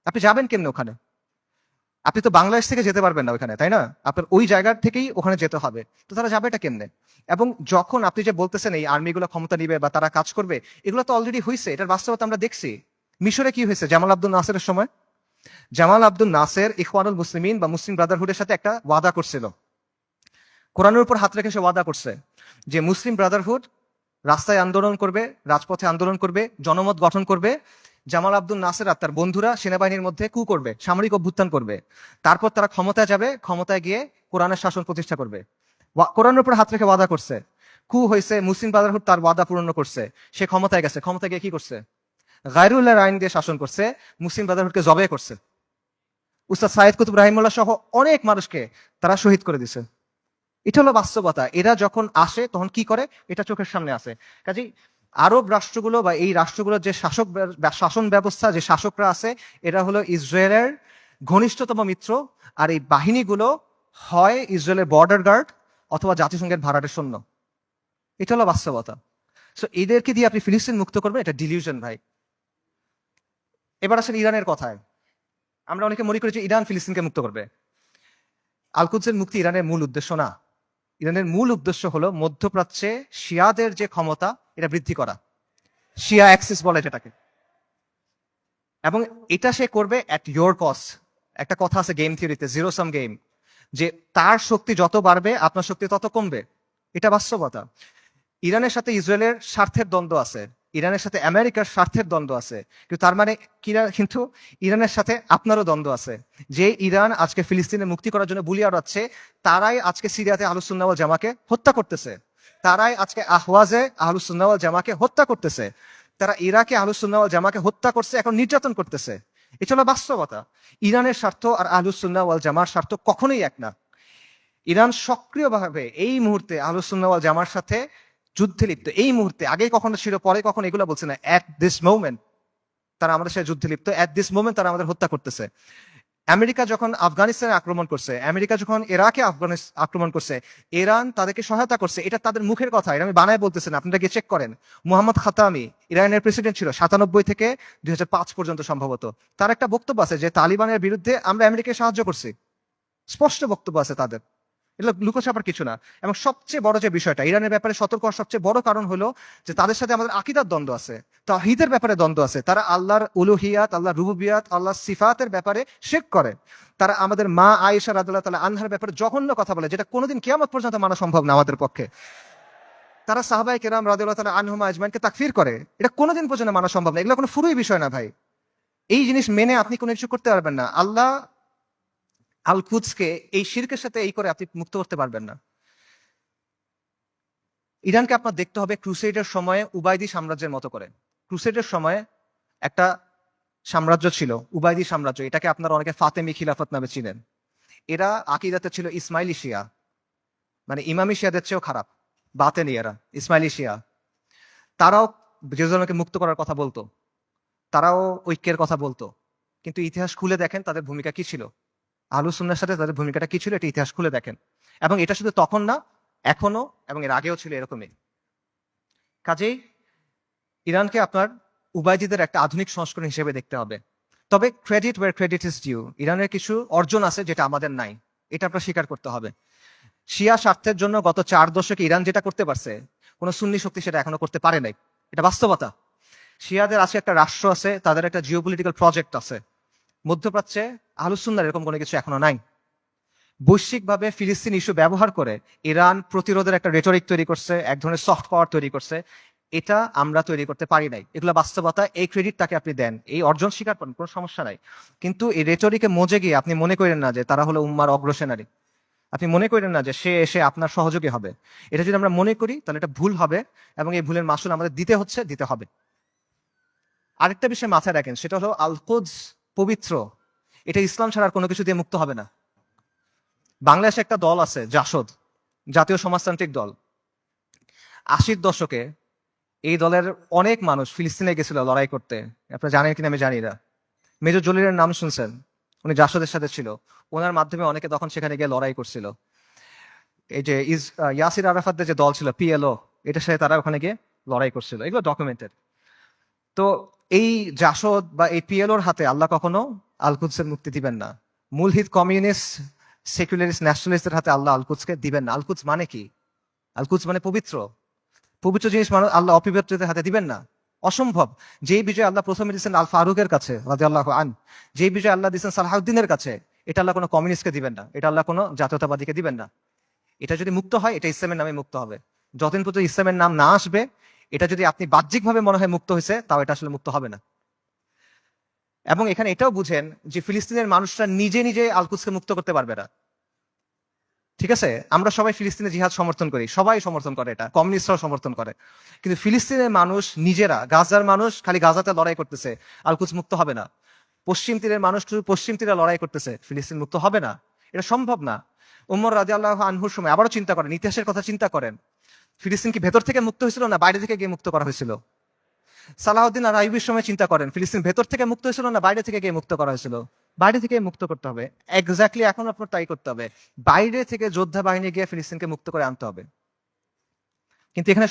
আপনি যাবেন কেমনে ওখানে? আপনি তো বাংলাদেশ থেকে যেতে পারবেন না ওখানে, তাই না? আপনার ওই জায়গার থেকেই ওখানে যেতে হবে। তো তারা যাবে এটা কেমনে? এবং যখন আপনি যে বলতেছেন এই আর্মিগুলো ক্ষমতা নিবে বা তারা কাজ করবে, এগুলো তো অলরেডি হয়েছে, এটার বাস্তবতা আমরা দেখছি। মিশরে কি হয়েছে জামাল আব্দুল নাসেরের সময়? জামাল আব্দুল নাসের ইখওয়ানুল মুসলিমিন বা মুসলিম ব্রাদারহুডের সাথে একটা ওয়াদা করছিল, কোরআনের উপর হাত রেখে সে ওয়াদা করছে যে মুসলিম ব্রাদারহুড রাস্তায় আন্দোলন করবে, রাজপথে আন্দোলন করবে, জনমত গঠন করবে। জামাল আব্দুল নাসের আর তার বন্ধুরা সেনাবাহিনীর মধ্যে কু করবে, সামরিক অভ্যুত্থান করবে। তারপর তারা ক্ষমতায় যাবে, ক্ষমতায় গিয়ে কোরআনের শাসন প্রতিষ্ঠা করবে। কোরআনের উপর হাত রেখে ওয়াদা করছে। কু হয়েছে, মুসলিম ব্রাদারহুড তার ওয়াদা পূরণ করছে। সে ক্ষমতায় গেছে, ক্ষমতায় গিয়ে কি করছে? গায়রুল্লাহর আইন দিয়ে শাসন করছে, মুসলিম ব্রাদারহুডকে জবে করছে। উস্তাদ সাইদ কুতুব রাহিমুল্লাহ সহ অনেক মানুষকে তারা শহীদ করে দিছে। এটা হলো বাস্তবতা। এরা যখন আসে তখন কি করে, এটা চোখের সামনে আসে। কাজেই আরব রাষ্ট্রগুলো বা এই রাষ্ট্রগুলোর যে শাসন ব্যবস্থা, যে শাসকরা আছে, এরা হলো ইসরায়েলের ঘনিষ্ঠতম মিত্র। আর এই বাহিনীগুলো হয় ইসরায়েলের বর্ডার গার্ড অথবা জাতিসংঘের ভাড়াটের সৈন্য। এটা হলো বাস্তবতা। সো এদেরকে দিয়ে আপনি ফিলিস্তিন মুক্ত করবেন, এটা ডিলিউশন ভাই। এবার আসেন ইরানের কথায়। আমরা অনেকে মনে করি যে ইরান ফিলিস্তিনকে মুক্ত করবে। আল কুদসের মুক্তি ইরানের মূল উদ্দেশ্য না। ইরানের মূল উদ্দেশ্য হলো মধ্যপ্রাচ্যে শিয়াদের যে ক্ষমতা, এটা বৃদ্ধি করা। শিয়া অ্যাক্সিস বলে যেটাকে। এবং এটা সে করবে অ্যাট ইয়োর কস্ট। একটা কথা আছে গেম থিওরিতে, জিরো সাম গেম, যে তার শক্তি যত বাড়বে আপনার শক্তি তত কমবে। এটা বাস্তবতা। ইরানের সাথে ইসরায়েলের স্বার্থের দ্বন্দ্ব আছে, ইরানের সাথে আমেরিকার স্বার্থের দ্বন্দ্ব আছে, কিন্তু তার মানে কিন্তু ইরানের সাথে আপনারও দ্বন্দ্ব আছে। যে ইরান আজকে ফিলিস্তিনের মুক্তি করার জন্য বুলি আওড়াচ্ছে, তারাই আজকে সিরিয়াতে আহলুস সুন্নাহ ওয়াল জামাকে হত্যা করতেছে। তারাই আজকে আহওয়াজে আহলুস সুন্নাহ ওয়াল জামাকে হত্যা করতেছে। তারা ইরাকে আহলুস সুন্নাহ ওয়াল জামাকে হত্যা করছে, এখন নির্যাতন করতেছে। এটা হলো বাস্তবতা। ইরানের স্বার্থ আর আহলুস সুন্নাহ ওয়াল জামার স্বার্থ কখনোই এক না। ইরান সক্রিয়ভাবে এই মুহূর্তে আহলুস সুন্নাহ ওয়াল জামার সাথে যুদ্ধে লিপ্ত। এই মুহূর্তে, আগে কখনো ছিল, পরে কখনো এগুলো বলছে না, এট দিস মোমেন্ট তারা আমাদের সাথে যুদ্ধে লিপ্ত। এট দিস মোমেন্ট তারা আমাদের হত্যা করতেছে। আমেরিকা যখন আফগানিস্তানে আক্রমণ করছে, আমেরিকা যখন ইরাকে আক্রমণ করছে, ইরান তাদেরকে সহায়তা করছে। এটা তাদের মুখের কথা, এটা আমি বানায় বলতেছি না, আপনারা গিয়ে চেক করেন। মুহাম্মদ খাতামি ইরানের প্রেসিডেন্ট ছিল 97 থেকে 2005 পর্যন্ত সম্ভবত। তার একটা বক্তব্য আছে যে তালিবানের বিরুদ্ধে আমরা আমেরিকাকে সাহায্য করছি। স্পষ্ট বক্তব্য আছে তাদের, এগুলো লুকোছাপার কিছু না। এবং সবচেয়ে বড় যে বিষয়টা, ইরানের ব্যাপারে সতর্ক হওয়ার সবচেয়ে বড় কারণ হলো যে তাদের সাথে আমাদের আকীদার দ্বন্দ্ব আছে, তাওহীদের ব্যাপারে দ্বন্দ্ব আছে। তারা আল্লাহর উলুহিয়াত, আল্লাহর রুবুবিয়াত, আল্লাহর সিফাতের ব্যাপারে শিরক করে। তারা আমাদের মা আয়েশা রাদিয়াল্লাহু তাআলা আনহার ব্যাপারে জঘন্য কথা বলে, যেটা কোনোদিন কিয়ামত পর্যন্ত মানা সম্ভব না আমাদের পক্ষে। তারা সাহাবায়ে কেরাম রাদিয়াল্লাহু তাআলা আনহুম আজমাইনকে তাকফির করে, এটা কোনোদিন পর্যন্ত মানা সম্ভব না। এগুলো কোনো ফুরুই বিষয় না ভাই। এই জিনিস মেনে আপনি কোনো কিছু করতে পারবেন না। আল্লাহ আল কুদসকে এই শিরকের সাথে এই করে আপনি মুক্ত করতে পারবেন না। ইরানকে আপনার দেখতে হবে ক্রুসেডের সময়ে উবাইদি সাম্রাজ্যের মতো করে। ক্রুসেডের সময়ে একটা সাম্রাজ্য ছিল, উবাইদি সাম্রাজ্য। এটাকে আপনারা অনেকে ফাতেমি খিলাফত নামে চিনেন। এরা আকীদাতে ছিল ইসমাইলি শিয়া, মানে ইমামি শিয়াদের চেয়েও খারাপ, বাতেনি এরা, ইসমাইলি শিয়া। তারাও জেরুজালেমকে মুক্ত করার কথা বলতো, তারাও ঐক্যের কথা বলতো। কিন্তু ইতিহাস খুলে দেখেন তাদের ভূমিকা কি ছিল, আহলুস সুন্নাহর সাথে তাদের ভূমিকাটা কি ছিল, এটা ইতিহাস খুলে দেখেন। এবং এটা শুধু তখন না, এখনো এবং এর আগেও ছিল এরকমই। কাজেই ইরানকে আপনার উবাইদিদের একটা আধুনিক সংস্করণ হিসেবে দেখতে হবে। তবে credit where credit is due, ইরানের কিছু অর্জন আছে যেটা আমাদের নাই, এটা আপনার স্বীকার করতে হবে। শিয়া স্বার্থের জন্য গত 4 দশকে ইরান যেটা করতে পারছে, কোন সুন্নি শক্তি সেটা এখনো করতে পারে নাই। এটা বাস্তবতা। শিয়াদের আছে একটা রাষ্ট্র আছে, তাদের একটা জিওপলিটিক্যাল প্রজেক্ট আছে। মধ্যপ্রাচ্যে আহলুস সুন্নাহর এরকম কোনো কিছু এখনো নাই। বৈশ্বিকভাবে ফিলিস্তিন ইস্যু ব্যবহার করে ইরান প্রতিরোধের একটা রেটরিক তৈরি করছে, এক ধরনের সফট পাওয়ার তৈরি করছে। এটা আমরা তৈরি করতে পারি নাই। এগুলো বাস্তবতা। এই ক্রেডিট তাকে আপনি দেন, এই অর্জন স্বীকার করেন, কোনো সমস্যা নাই। কিন্তু এই রেটরিকে মজে গিয়ে আপনি মনে করেন না যে তারা হলো উম্মার অগ্রসেনারী। আপনি মনে করেন না যে সে এসে আপনার সহযোগী হবে। এটা যদি আমরা মনে করি তাহলে এটা ভুল হবে, এবং এই ভুলের মাসুল আমাদের দিতে হবে। আরেকটা বিষয় মাথায় রাখেন, সেটা হলো আল কুদস পবিত্র, এটা ইসলাম ছাড়া আর কোনো কিছু দিয়ে মুক্ত হবে না। বাংলাদেশে একটা দল আছে জাসদ, জাতীয় সমাজতান্ত্রিক দল। 80-র দশকে এই দলের অনেক মানুষ ফিলিস্তিনে গেছিল লড়াই করতে। আপনারা জানেন কিনা আমি জানি না। মেজর জলিলের নাম শুনছেন, উনি জাসদের সাথে ছিল। ওনার মাধ্যমে অনেকে তখন সেখানে গিয়ে লড়াই করছিল। এই যে ইয়াসির আরাফাতদের যে দল ছিল পিএলও, এটার সাথে তারা ওখানে গিয়ে লড়াই করছিল। এগুলো ডকুমেন্টেড। তো এই জাসদ বা এই পিএলওর হাতে আল্লাহ কখনো আল কুদসের মুক্তি দিবেন না। মূলহিত কমিউনিস্ট সেকুলারিস্ট ন্যাশনালিস্টের হাতে আল্লাহ আল কুদসকে দিবেন না। আল কুদস মানে কি? আল কুদস মানে পবিত্র। পবিত্র জিনিস মানুষ আল্লাহ অপবিত্রদের হাতে দিবেন না, অসম্ভব। যেই বিজয় আল্লাহ প্রথমে দিচ্ছেন আল ফারুকের কাছে রাদিয়াল্লাহু আন, যেই বিজয় আল্লাহ দিচ্ছেন সালাহউদ্দিনের কাছে, এটা আল্লাহ কোনো কমিউনিস্টকে দিবেন না, এটা আল্লাহ কোনো জাতীয়তাবাদীকে দিবেন না। এটা যদি মুক্ত হয়, এটা ইসলামের নামে মুক্ত হবে। যতদিন পর্যন্ত ইসলামের নাম না আসবে, এটা যদি আপনি বাহ্যিকভাবে মনে হয় মুক্ত হয়েছে, তাও এটা আসলে মুক্ত হবে না। এবং এখানে এটাও বুঝেন যে ফিলিস্তিনের মানুষরা নিজে নিজে আল-কুদসকে মুক্ত করতে পারবে না। ঠিক আছে, আমরা সবাই ফিলিস্তিনের জিহাদ সমর্থন করি, সবাই সমর্থন করে, এটা কমিউনিস্টরাও সমর্থন করে, কিন্তু ফিলিস্তিনের মানুষ নিজেরা, গাজার মানুষ খালি গাজাতে লড়াই করতেছে, আল-কুদস মুক্ত হবে না। পশ্চিম তীরের মানুষ শুধু পশ্চিম তীরে লড়াই করতেছে, ফিলিস্তিন মুক্ত হবে না। এটা সম্ভব না। উমর রাদিয়াল্লাহু আনহুর সময় আবারও চিন্তা করেন, ইতিহাসের কথা চিন্তা করেন, ফিলিস্তিন কি ভেতর থেকে মুক্ত হয়েছিল না বাইরে থেকে গিয়ে মুক্ত করা হয়েছিল? সালাহউদ্দিন আর আইয়ুবের সময় চিন্তা করেন, ফিলিস্তিন ভেতর থেকে মুক্ত হয়েছিল না বাইরে থেকে গিয়ে মুক্ত করা হয়েছিল? বাইরে থেকে মুক্ত করতে হবে। এক্স্যাক্টলি এখন আপনার তাই করতে হবে, বাইরে থেকে যোদ্ধা বাহিনী গিয়ে ফিলিস্তিনকে মুক্ত করে আনতে হবে। কিন্তু এখানে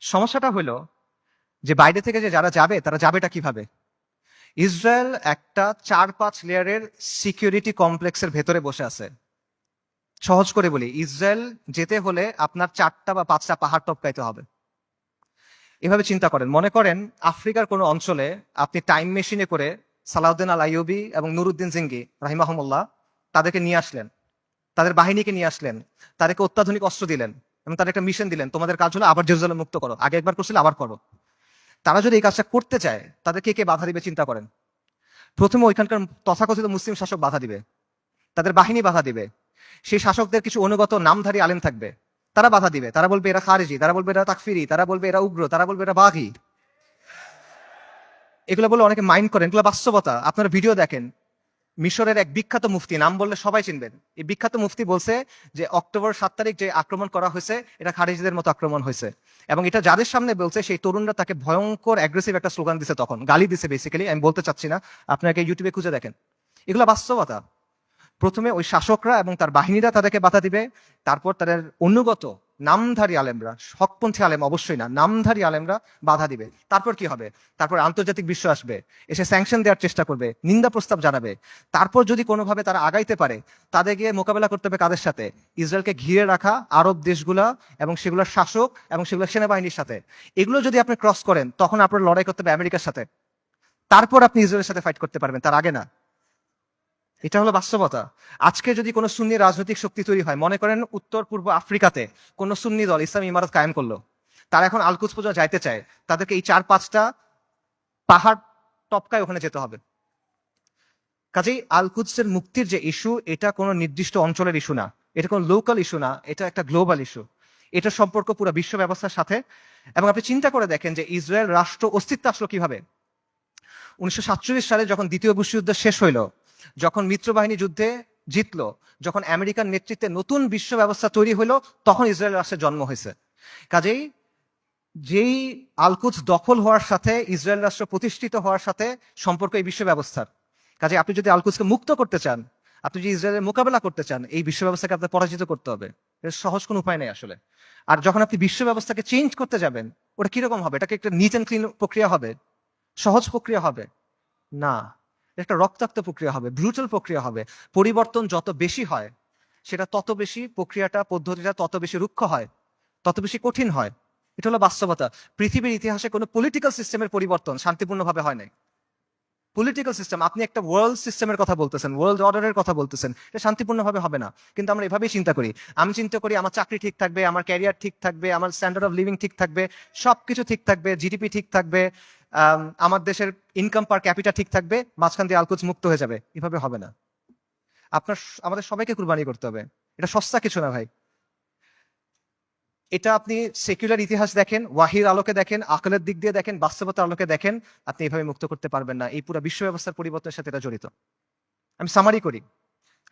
সমস্যাটা হলো যে বাইরে থেকে যে যারা যাবে, তারা যাবেটা কিভাবে? ইসরায়েল একটা 4-5 লেয়ারের সিকিউরিটি কমপ্লেক্সের ভেতরে বসে আছে। সহজ করে বলি, ইসরায়েল যেতে হলে আপনার 4টা বা 5টা পাহাড় টপকাইতে হবে। এভাবে চিন্তা করেন, মনে করেন আফ্রিকার কোনো অঞ্চলে আপনি টাইম মেশিনে করে সালাউদ্দিন আল আইয়ুবী এবং নুরুদ্দিন জিঙ্গি রাহিমাহুমুল্লাহ তাদেরকে নিয়ে আসলেন, তাদের বাহিনীকে নিয়ে আসলেন, তাদেরকে অত্যাধুনিক অস্ত্র দিলেন এবং তাদের একটা মিশন দিলেন, তোমাদের কাজ হলো আবার জেরুজালেম মুক্ত করো, আগে একবার করছিলে আবার করো। তারা যদি এই কাজটা করতে চায়, তাদেরকে কে বাধা দিবে চিন্তা করেন। প্রথমে ওইখানকার তথাকথিত মুসলিম শাসক বাধা দিবে, তাদের বাহিনী বাধা দিবে, সেই শাসকদের কিছু অনুগত নামধারী আলেম থাকবে, তারা বাধা দিবে, তারা বলবে এরা খারেজি, তারা বলবে এরা তাকফিরি, তারা বলবে এরা উগ্র, তারা বলবে এরা বাঘি। এগুলো বলে অনেকে মাইন্ড করেন, এগুলো বাস্তবতা। আপনারা ভিডিও দেখেন, মিশরের এক বিখ্যাত মুফতি, নাম বললে সবাই চিনবেন, এই বিখ্যাত মুফতি বলছে যে অক্টোবর 7 তারিখ যে আক্রমণ করা হয়েছে, এটা খারেজিদের মতো আক্রমণ হয়েছে, এবং এটা যাদের সামনে বলছে সেই তরুণরা তাকে ভয়ঙ্কর অ্যাগ্রেসিভ একটা স্লোগান দিছে, তখন গালি দিছে বেসিক্যালি, আমি বলতে চাচ্ছি না, আপনাকে ইউটিউবে খুঁজে দেখেন। এগুলো বাস্তবতা। প্রথমে ওই শাসকরা এবং তার বাহিনীরা তাদেরকে বাধা দিবে, তারপর তাদের অনুগত নামধারী আলেমরা, হকপন্থী আলেম অবশ্যই না, নামধারী আলেমরা বাধা দিবে। তারপর কি হবে? তারপর আন্তর্জাতিক বিশ্ব আসবে, এসে স্যাংশন দেওয়ার চেষ্টা করবে, নিন্দা প্রস্তাব জানাবে। তারপর যদি কোনোভাবে তারা আগাইতে পারে, তাদের গিয়ে মোকাবেলা করতে হবে কাদের সাথে? ইসরায়েলকে ঘিরে রাখা আরব দেশগুলা এবং সেগুলোর শাসক এবং সেগুলোর সেনাবাহিনীর সাথে। এগুলো যদি আপনি ক্রস করেন, তখন আপনার লড়াই করতে হবে আমেরিকার সাথে, তারপর আপনি ইসরায়েলের সাথে ফাইট করতে পারবেন, তার আগে না। এটা হলো বাস্তবতা। আজকে যদি কোনো সুন্নি রাজনৈতিক শক্তি তৈরি হয়, মনে করেন উত্তর পূর্ব আফ্রিকাতে কোনো সুন্নি দল ইসলামী ইমারত কায়েম করলো, তারা এখন আল-কুদস পর্যন্ত যাইতে চায়, তাদেরকে এই 4-5টা পাহাড় টপকায় ওখানে যেতে হবে। কাজেই আল-কুদসের মুক্তির যে ইস্যু, এটা কোনো নির্দিষ্ট অঞ্চলের ইস্যু না, এটা কোনো লোকাল ইস্যু না, এটা একটা গ্লোবাল ইস্যু। এটা সম্পর্ক পুরো বিশ্ব ব্যবস্থার সাথে। এবং আপনি চিন্তা করে দেখেন যে ইসরায়েল রাষ্ট্র অস্তিত্ব আসলো কিভাবে। 1947 সালে যখন দ্বিতীয় বিশ্বযুদ্ধ শেষ হইল, যখন মিত্রবাহিনী যুদ্ধে জিতলো, যখন আমেরিকার নেতৃত্বে নতুন বিশ্ব ব্যবস্থা তৈরি হইলো, তখন ইসরায়েল রাষ্ট্রের জন্ম হয়েছে। কাজেই যেই আল-কুদস দখল হওয়ার সাথে ইসরায়েল রাষ্ট্র প্রতিষ্ঠিত হওয়ার সাথে সম্পর্ক এই বিশ্ব ব্যবস্থার। কাজে আপনি যদি আল-কুদসকে মুক্ত করতে চান, আপনি যদি ইসরায়েলের মোকাবেলা করতে চান, এই বিশ্ব ব্যবস্থাকে আপনার পরাজিত করতে হবে। এর সহজ কোনো উপায় নেই আসলে। আর যখন আপনি বিশ্ব ব্যবস্থাকে চেঞ্জ করতে যাবেন, ওটা কিরকম হবে? এটাকে একটা নিট অ্যান্ড ক্লিন প্রক্রিয়া হবে? সহজ প্রক্রিয়া হবে না, একটা রক্তাক্ত প্রক্রিয়া হবে, ব্রুটাল প্রক্রিয়া হবে। পরিবর্তন যত বেশি হয়, সেটা তত বেশি প্রক্রিয়াটা, পদ্ধতিটা তত বেশি রুক্ষ হয়, তত বেশি কঠিন হয়। এটা হলো বাস্তবতা। পৃথিবীর ইতিহাসে কোনো পলিটিক্যাল সিস্টেমের পরিবর্তন শান্তিপূর্ণভাবে হয় নাই। পলিটিক্যাল সিস্টেম, আপনি একটা ওয়ার্ল্ড সিস্টেমের কথা বলতেছেন, ওয়ার্ল্ড অর্ডারের কথা বলতেছেন, এটা শান্তিপূর্ণভাবে হবে না। কিন্তু আমরা এভাবেই চিন্তা করি। আমি চিন্তা করি আমার চাকরি ঠিক থাকবে, আমার ক্যারিয়ার ঠিক থাকবে, আমার স্ট্যান্ডার্ড অফ লিভিং ঠিক থাকবে, সবকিছু ঠিক থাকবে, জিডিপি ঠিক থাকবে, আমার দেশের ইনকাম পার ক্যাপিটা ঠিক থাকবে, মাঝখান দিয়ে আল-কুদস মুক্ত হয়ে যাবে। এভাবে হবে না। আমাদের সবাইকে কুরবানি করতে হবে। এটা সস্তা কিছু না ভাই। এটা আপনি সেকুলার ইতিহাস দেখেন, ওয়াহির আলোকে দেখেন, আকলের দিক দিয়ে দেখেন, বাস্তবতার আলোকে দেখেন, আপনি এভাবে মুক্ত করতে পারবেন না। এই পুরো বিশ্ব ব্যবস্থার পরিবর্তনের সাথে এটা জড়িত। আমি সামারি করি,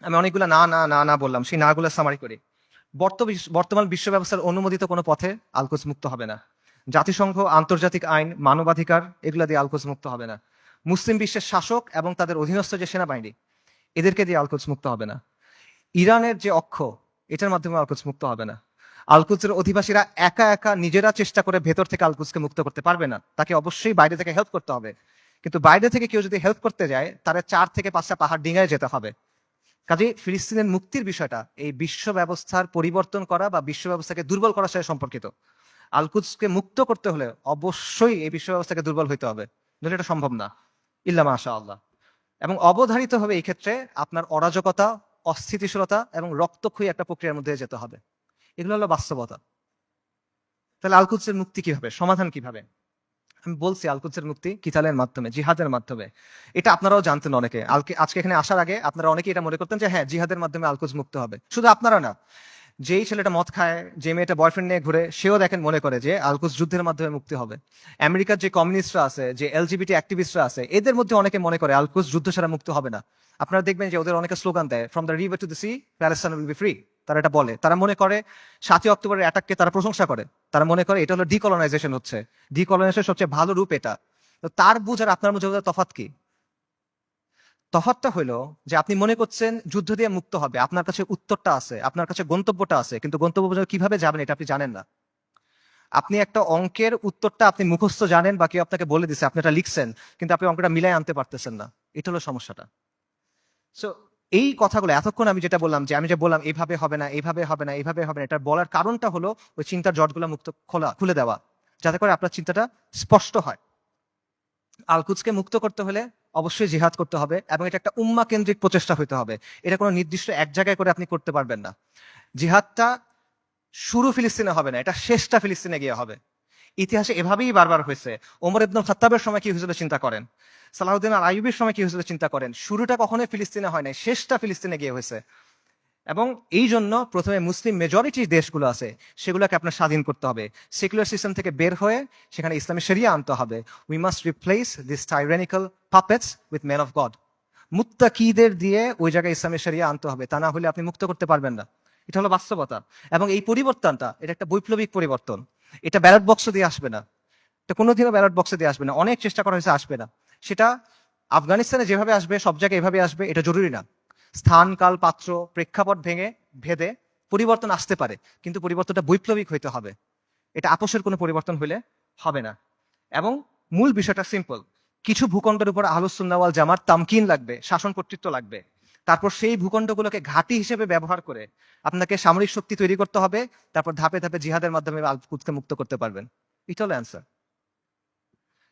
আমি অনেকগুলো না না না না বললাম, সেই না গুলো সামারি করি। বর্তমান বিশ্ব ব্যবস্থার অনুমোদিত কোনো পথে আল-কুদস মুক্ত হবে না। জাতিসংঘ, আন্তর্জাতিক আইন, মানবাধিকার, এগুলা দিয়ে আল-কুদস মুক্ত হবে না। মুসলিম বিশ্বের শাসক এবং তাদের অধীনস্থ যে সেনাবাহিনী, এদেরকে দিয়ে আল-কুদস মুক্ত হবে না। ইরানের যে অক্ষ, এটার মাধ্যমে আল-কুদস মুক্ত হবে না। আল-কুদসের অধিবাসীরা একা একা নিজেরা চেষ্টা করে ভেতর থেকে আল-কুদসকে মুক্ত করতে পারবে না, তাকে অবশ্যই বাইরে থেকে হেল্প করতে হবে। কিন্তু বাইরে থেকে কেউ যদি হেল্প করতে যায়, তারা 4 থেকে 5টা পাহাড় ডিঙায় যেতে হবে। কাজে ফিলিস্তিনের মুক্তির বিষয়টা এই বিশ্ব ব্যবস্থার পরিবর্তন করা বা বিশ্ব ব্যবস্থাকে দুর্বল করার সাথে সম্পর্কিত। আল-কুদসকে মুক্ত করতে হলে অবশ্যই এই বিশ্ব ব্যবস্থাকে দুর্বল হইতে হবে, নইলে এটা সম্ভব না, ইল্লা মাশাআল্লাহ। এবং অবধারিত হবে এই ক্ষেত্রে আপনার অরাজকতা, অস্থিতিশীলতা এবং রক্তক্ষয়ী একটা প্রক্রিয়ার মধ্যে যেতে হবে। এগুলো হলো বাস্তবতা। তাহলে আল কুদসের মুক্তি কিভাবে, সমাধান কিভাবে? আমি বলছি আল কুদসের মুক্তি কিতালের মাধ্যমে, জিহাদের মাধ্যমে। এটা আপনারাও জানতেন অনেকে, আজকে এখানে আসার আগে আপনারা অনেকে এটা মনে করতেন যে হ্যাঁ জিহাদের মাধ্যমে আল কুদস মুক্ত হবে। শুধু আপনারা না, যেই ছেলেটা মদ খায়, যে মেয়েটা বয়ফ্রেন্ড নিয়ে ঘুরে, সেও দেখেন মনে করে যে আল কুদস যুদ্ধের মাধ্যমে মুক্তি হবে। আমেরিকার যে কমিউনিস্টরা আছে, যে এলজিবিটি অ্যাক্টিভিস্টরা আছে, এদের মধ্যে অনেকে মনে করে আল কুদস যুদ্ধ ছাড়া মুক্ত হবে না। আপনারা দেখবেন যে ওদের অনেকে স্লোগান দেয়, from the river to the sea Palestine will be free. তারা এটা বলে, তারা মনে করে 7ই অক্টোবরের অ্যাটাককে তারা প্রশংসা করে, তারা মনে করে এটা হলো ডিকলোনাইজেশন হচ্ছে, ডিকলোনাইজেশন সবচেয়ে ভালো রূপ এটা। তো তার বুঝ আর আপনার বুঝে তফাৎ কি? তফাৎটা হলো যে আপনি মনে করছেন যুদ্ধ দিয়ে মুক্ত হবে, আপনার কাছে উত্তরটা আছে, আপনার কাছে গন্তব্যটা আছে, কিন্তু গন্তব্য পর্যন্ত কিভাবে যাবেন এটা আপনি জানেন না। আপনি একটা অঙ্কের উত্তরটা আপনি মুখস্থ জানেন বা কেউ আপনাকে বলে দিছে, আপনি এটা লিখছেন, কিন্তু আপনি অঙ্কটা মিলাই আনতে পারতেছেন না। এটা হলো সমস্যাটা। সো এই কথাগুলো এতক্ষণ আমি যেটা বললাম, যে আমি যে বললাম এইভাবে হবে না, এইভাবে হবে না, এইভাবে হবে না, এটা বলার কারণটা হলো ওই চিন্তার জটগুলো খুলে দেওয়া, যাতে করে আপনার চিন্তাটা স্পষ্ট হয়। আল কুদসকে মুক্ত করতে হলে অবশ্যই জিহাদ করতে হবে, এবং এটা একটা উম্মা কেন্দ্রিক প্রচেষ্টা হতে হবে। এটা কোনো নির্দিষ্ট এক জায়গায় করে আপনি করতে পারবেন না। জিহাদটা শুরু ফিলিস্তিনে হবে না, এটা শেষটা ফিলিস্তিনে গিয়ে হবে। ইতিহাসে এভাবেই বারবার হয়েছে। ওমর ইবনুল খাত্তাবের সময় কি হয়েছিল চিন্তা করেন, সালাহুদ্দিন আল আইয়ুবের সময় কি হয়েছিল চিন্তা করেন। শুরুটা কখনোই ফিলিস্তিনে হয় নাই, শেষটা ফিলিস্তিনে গিয়ে হয়েছে। এবং এই জন্য প্রথমে মুসলিম মেজরিটি দেশগুলো আছে সেগুলোকে আপনার স্বাধীন করতে হবে, সেকুলার সিস্টেম থেকে বের হয়ে সেখানে ইসলামী শরিয়া আনতে হবে। We must replace this tyrannical puppets with men of God. মুত্তাকিদের দিয়ে ওই জায়গায় ইসলামী শরিয়া আনতে হবে, তা না হলে আপনি মুক্ত করতে পারবেন না। এটা হলো বাস্তবতা। এবং এই পরিবর্তনটা, এটা একটা বৈপ্লবিক পরিবর্তন। এটা ব্যালট বক্স দিয়ে আসবে না, এটা কোনোদিনও ব্যালট বক্সে দিয়ে আসবে না। অনেক চেষ্টা করা হয়েছে, আসবে না। সেটা আফগানিস্তানে যেভাবে আসবে, সব জায়গায় এভাবে আসবে, এটা জরুরি না। স্থান, কাল, পাত্র, প্রেক্ষাপট ভেদে পরিবর্তন আসতে পারে, কিন্তু পরিবর্তনটা বৈপ্লবিক হইতে হবে। এটা আপোষের কোনো পরিবর্তন হইলে হবে না। এবং মূল বিষয়টা সিম্পল, কিছু ভূখণ্ডের উপর আহলুস সুন্নাহ ওয়াল জামাত তামকিন লাগবে, শাসন কর্তৃত্ব লাগবে। তারপর সেই ভূখণ্ডগুলোকে ঘাঁটি হিসেবে ব্যবহার করে আপনাকে সামরিক শক্তি তৈরি করতে হবে। তারপর ধাপে ধাপে জিহাদের মাধ্যমে আল কুদসকে মুক্ত করতে পারবেন। এটা হলো অ্যান্সার।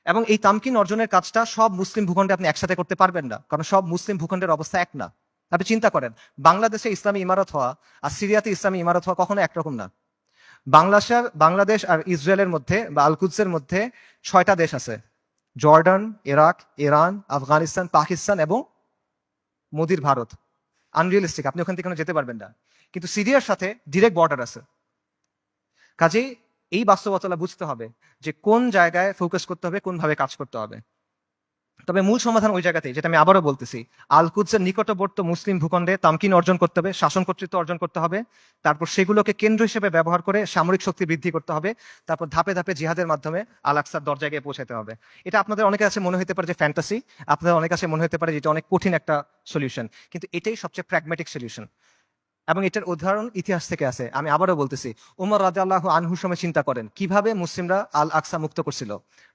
এবং এই তামকিন অর্জনের কাজটা সব মুসলিম ভূখণ্ডে আপনি একসাথে করতে পারবেন না, কারণ সব মুসলিম ভূখণ্ডের অবস্থা এক না। আপনি চিন্তা করেন, বাংলাদেশে ইসলামী ইমারত হওয়া আর সিরিয়াতে ইসলামী ইমারত হওয়া কখনো একরকম না। বাংলাদেশ আর ইসরায়েলের মধ্যে বা আল কুদসের মধ্যে 6টা দেশ আছে, Jordan, Iraq, Iran, Afghanistan, Pakistan এবং মোদির ভারত। আনরিয়েলিস্টিক, আপনি ওখান থেকে যেতে পারবেন না। কিন্তু সিরিয়ার সাথে ডিরেক্ট বর্ডার আছে। কাজেই এই বাস্তবতা বুঝতে হবে যে কোন জায়গায় ফোকাস করতে হবে, কোন ভাবে কাজ করতে হবে। তবে মূল সমাধান ওই জায়গাতেই, যেটা আমি আবারও বলতেছি, আল কুদসের নিকটবর্তী মুসলিম ভূখণ্ডে তামকিন অর্জন করতে হবে, শাসন কর্তৃত্ব অর্জন করতে হবে। তারপর সেগুলোকে কেন্দ্র হিসেবে ব্যবহার করে সামরিক শক্তি বৃদ্ধি করতে হবে। তারপর ধাপে ধাপে জিহাদের মাধ্যমে আল আকসার দরজায় গিয়ে পৌঁছাতে হবে। এটা আপনাদের অনেকের কাছে মনে হতে পারে যে ফ্যান্টাসি, আপনাদের অনেক কাছে মনে হতে পারে যে এটা অনেক কঠিন একটা সলিউশন, কিন্তু এটাই সবচেয়ে প্র্যাগম্যাটিক সলিউশন। এবং এটার উদাহরণ ইতিহাস থেকে আছে। আমি আবারও বলতেছি, উমর রাদিয়াল্লাহু আনহুর সময় চিন্তা করেন কিভাবে মুসলিমরা আল আকসা মুক্ত করছিল।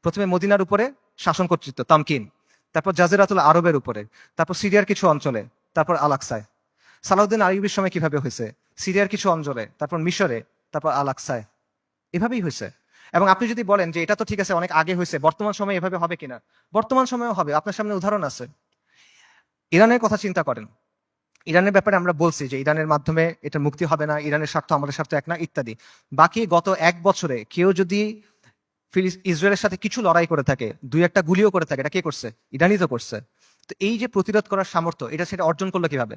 প্রথমে মদিনার উপরে শাসন কর্তৃত্ব তামকিন, তারপর জাজিরাতুল আরবের উপরে, তারপর সিরিয়ার কিছু অঞ্চলে, তারপর আল আকসায়। সালাউদ্দিন আইয়ুবের সময় কিভাবে হয়েছে, সিরিয়ার কিছু অঞ্চলে, তারপর মিশরে, তারপর আল আকসায়। এভাবেই হয়েছে। এবং আপনি যদি বলেন যে এটা তো ঠিক আছে অনেক আগে হয়েছে, বর্তমান সময়ে এভাবে হবে কিনা, বর্তমান সময়েও হবে। আপনার সামনে উদাহরণ আছে। ইরানের কথা চিন্তা করেন, ইরানের ব্যাপারে আমরা বলছি যে ইরানের মাধ্যমে এটা মুক্তি হবে না, ইরানের স্বার্থ আমাদের স্বার্থ এক না, ইত্যাদি। বাকি গত 1 বছরে কেউ যদি ইসরায়েলের সাথে কিছু লড়াই করে থাকে, 2-1টা গুলিও করে থাকে, এটা কে করছে? ইরানই তো করছে। তো এই যে প্রতিরোধ করার সামর্থ্য, এটা সেটা অর্জন করলো কিভাবে?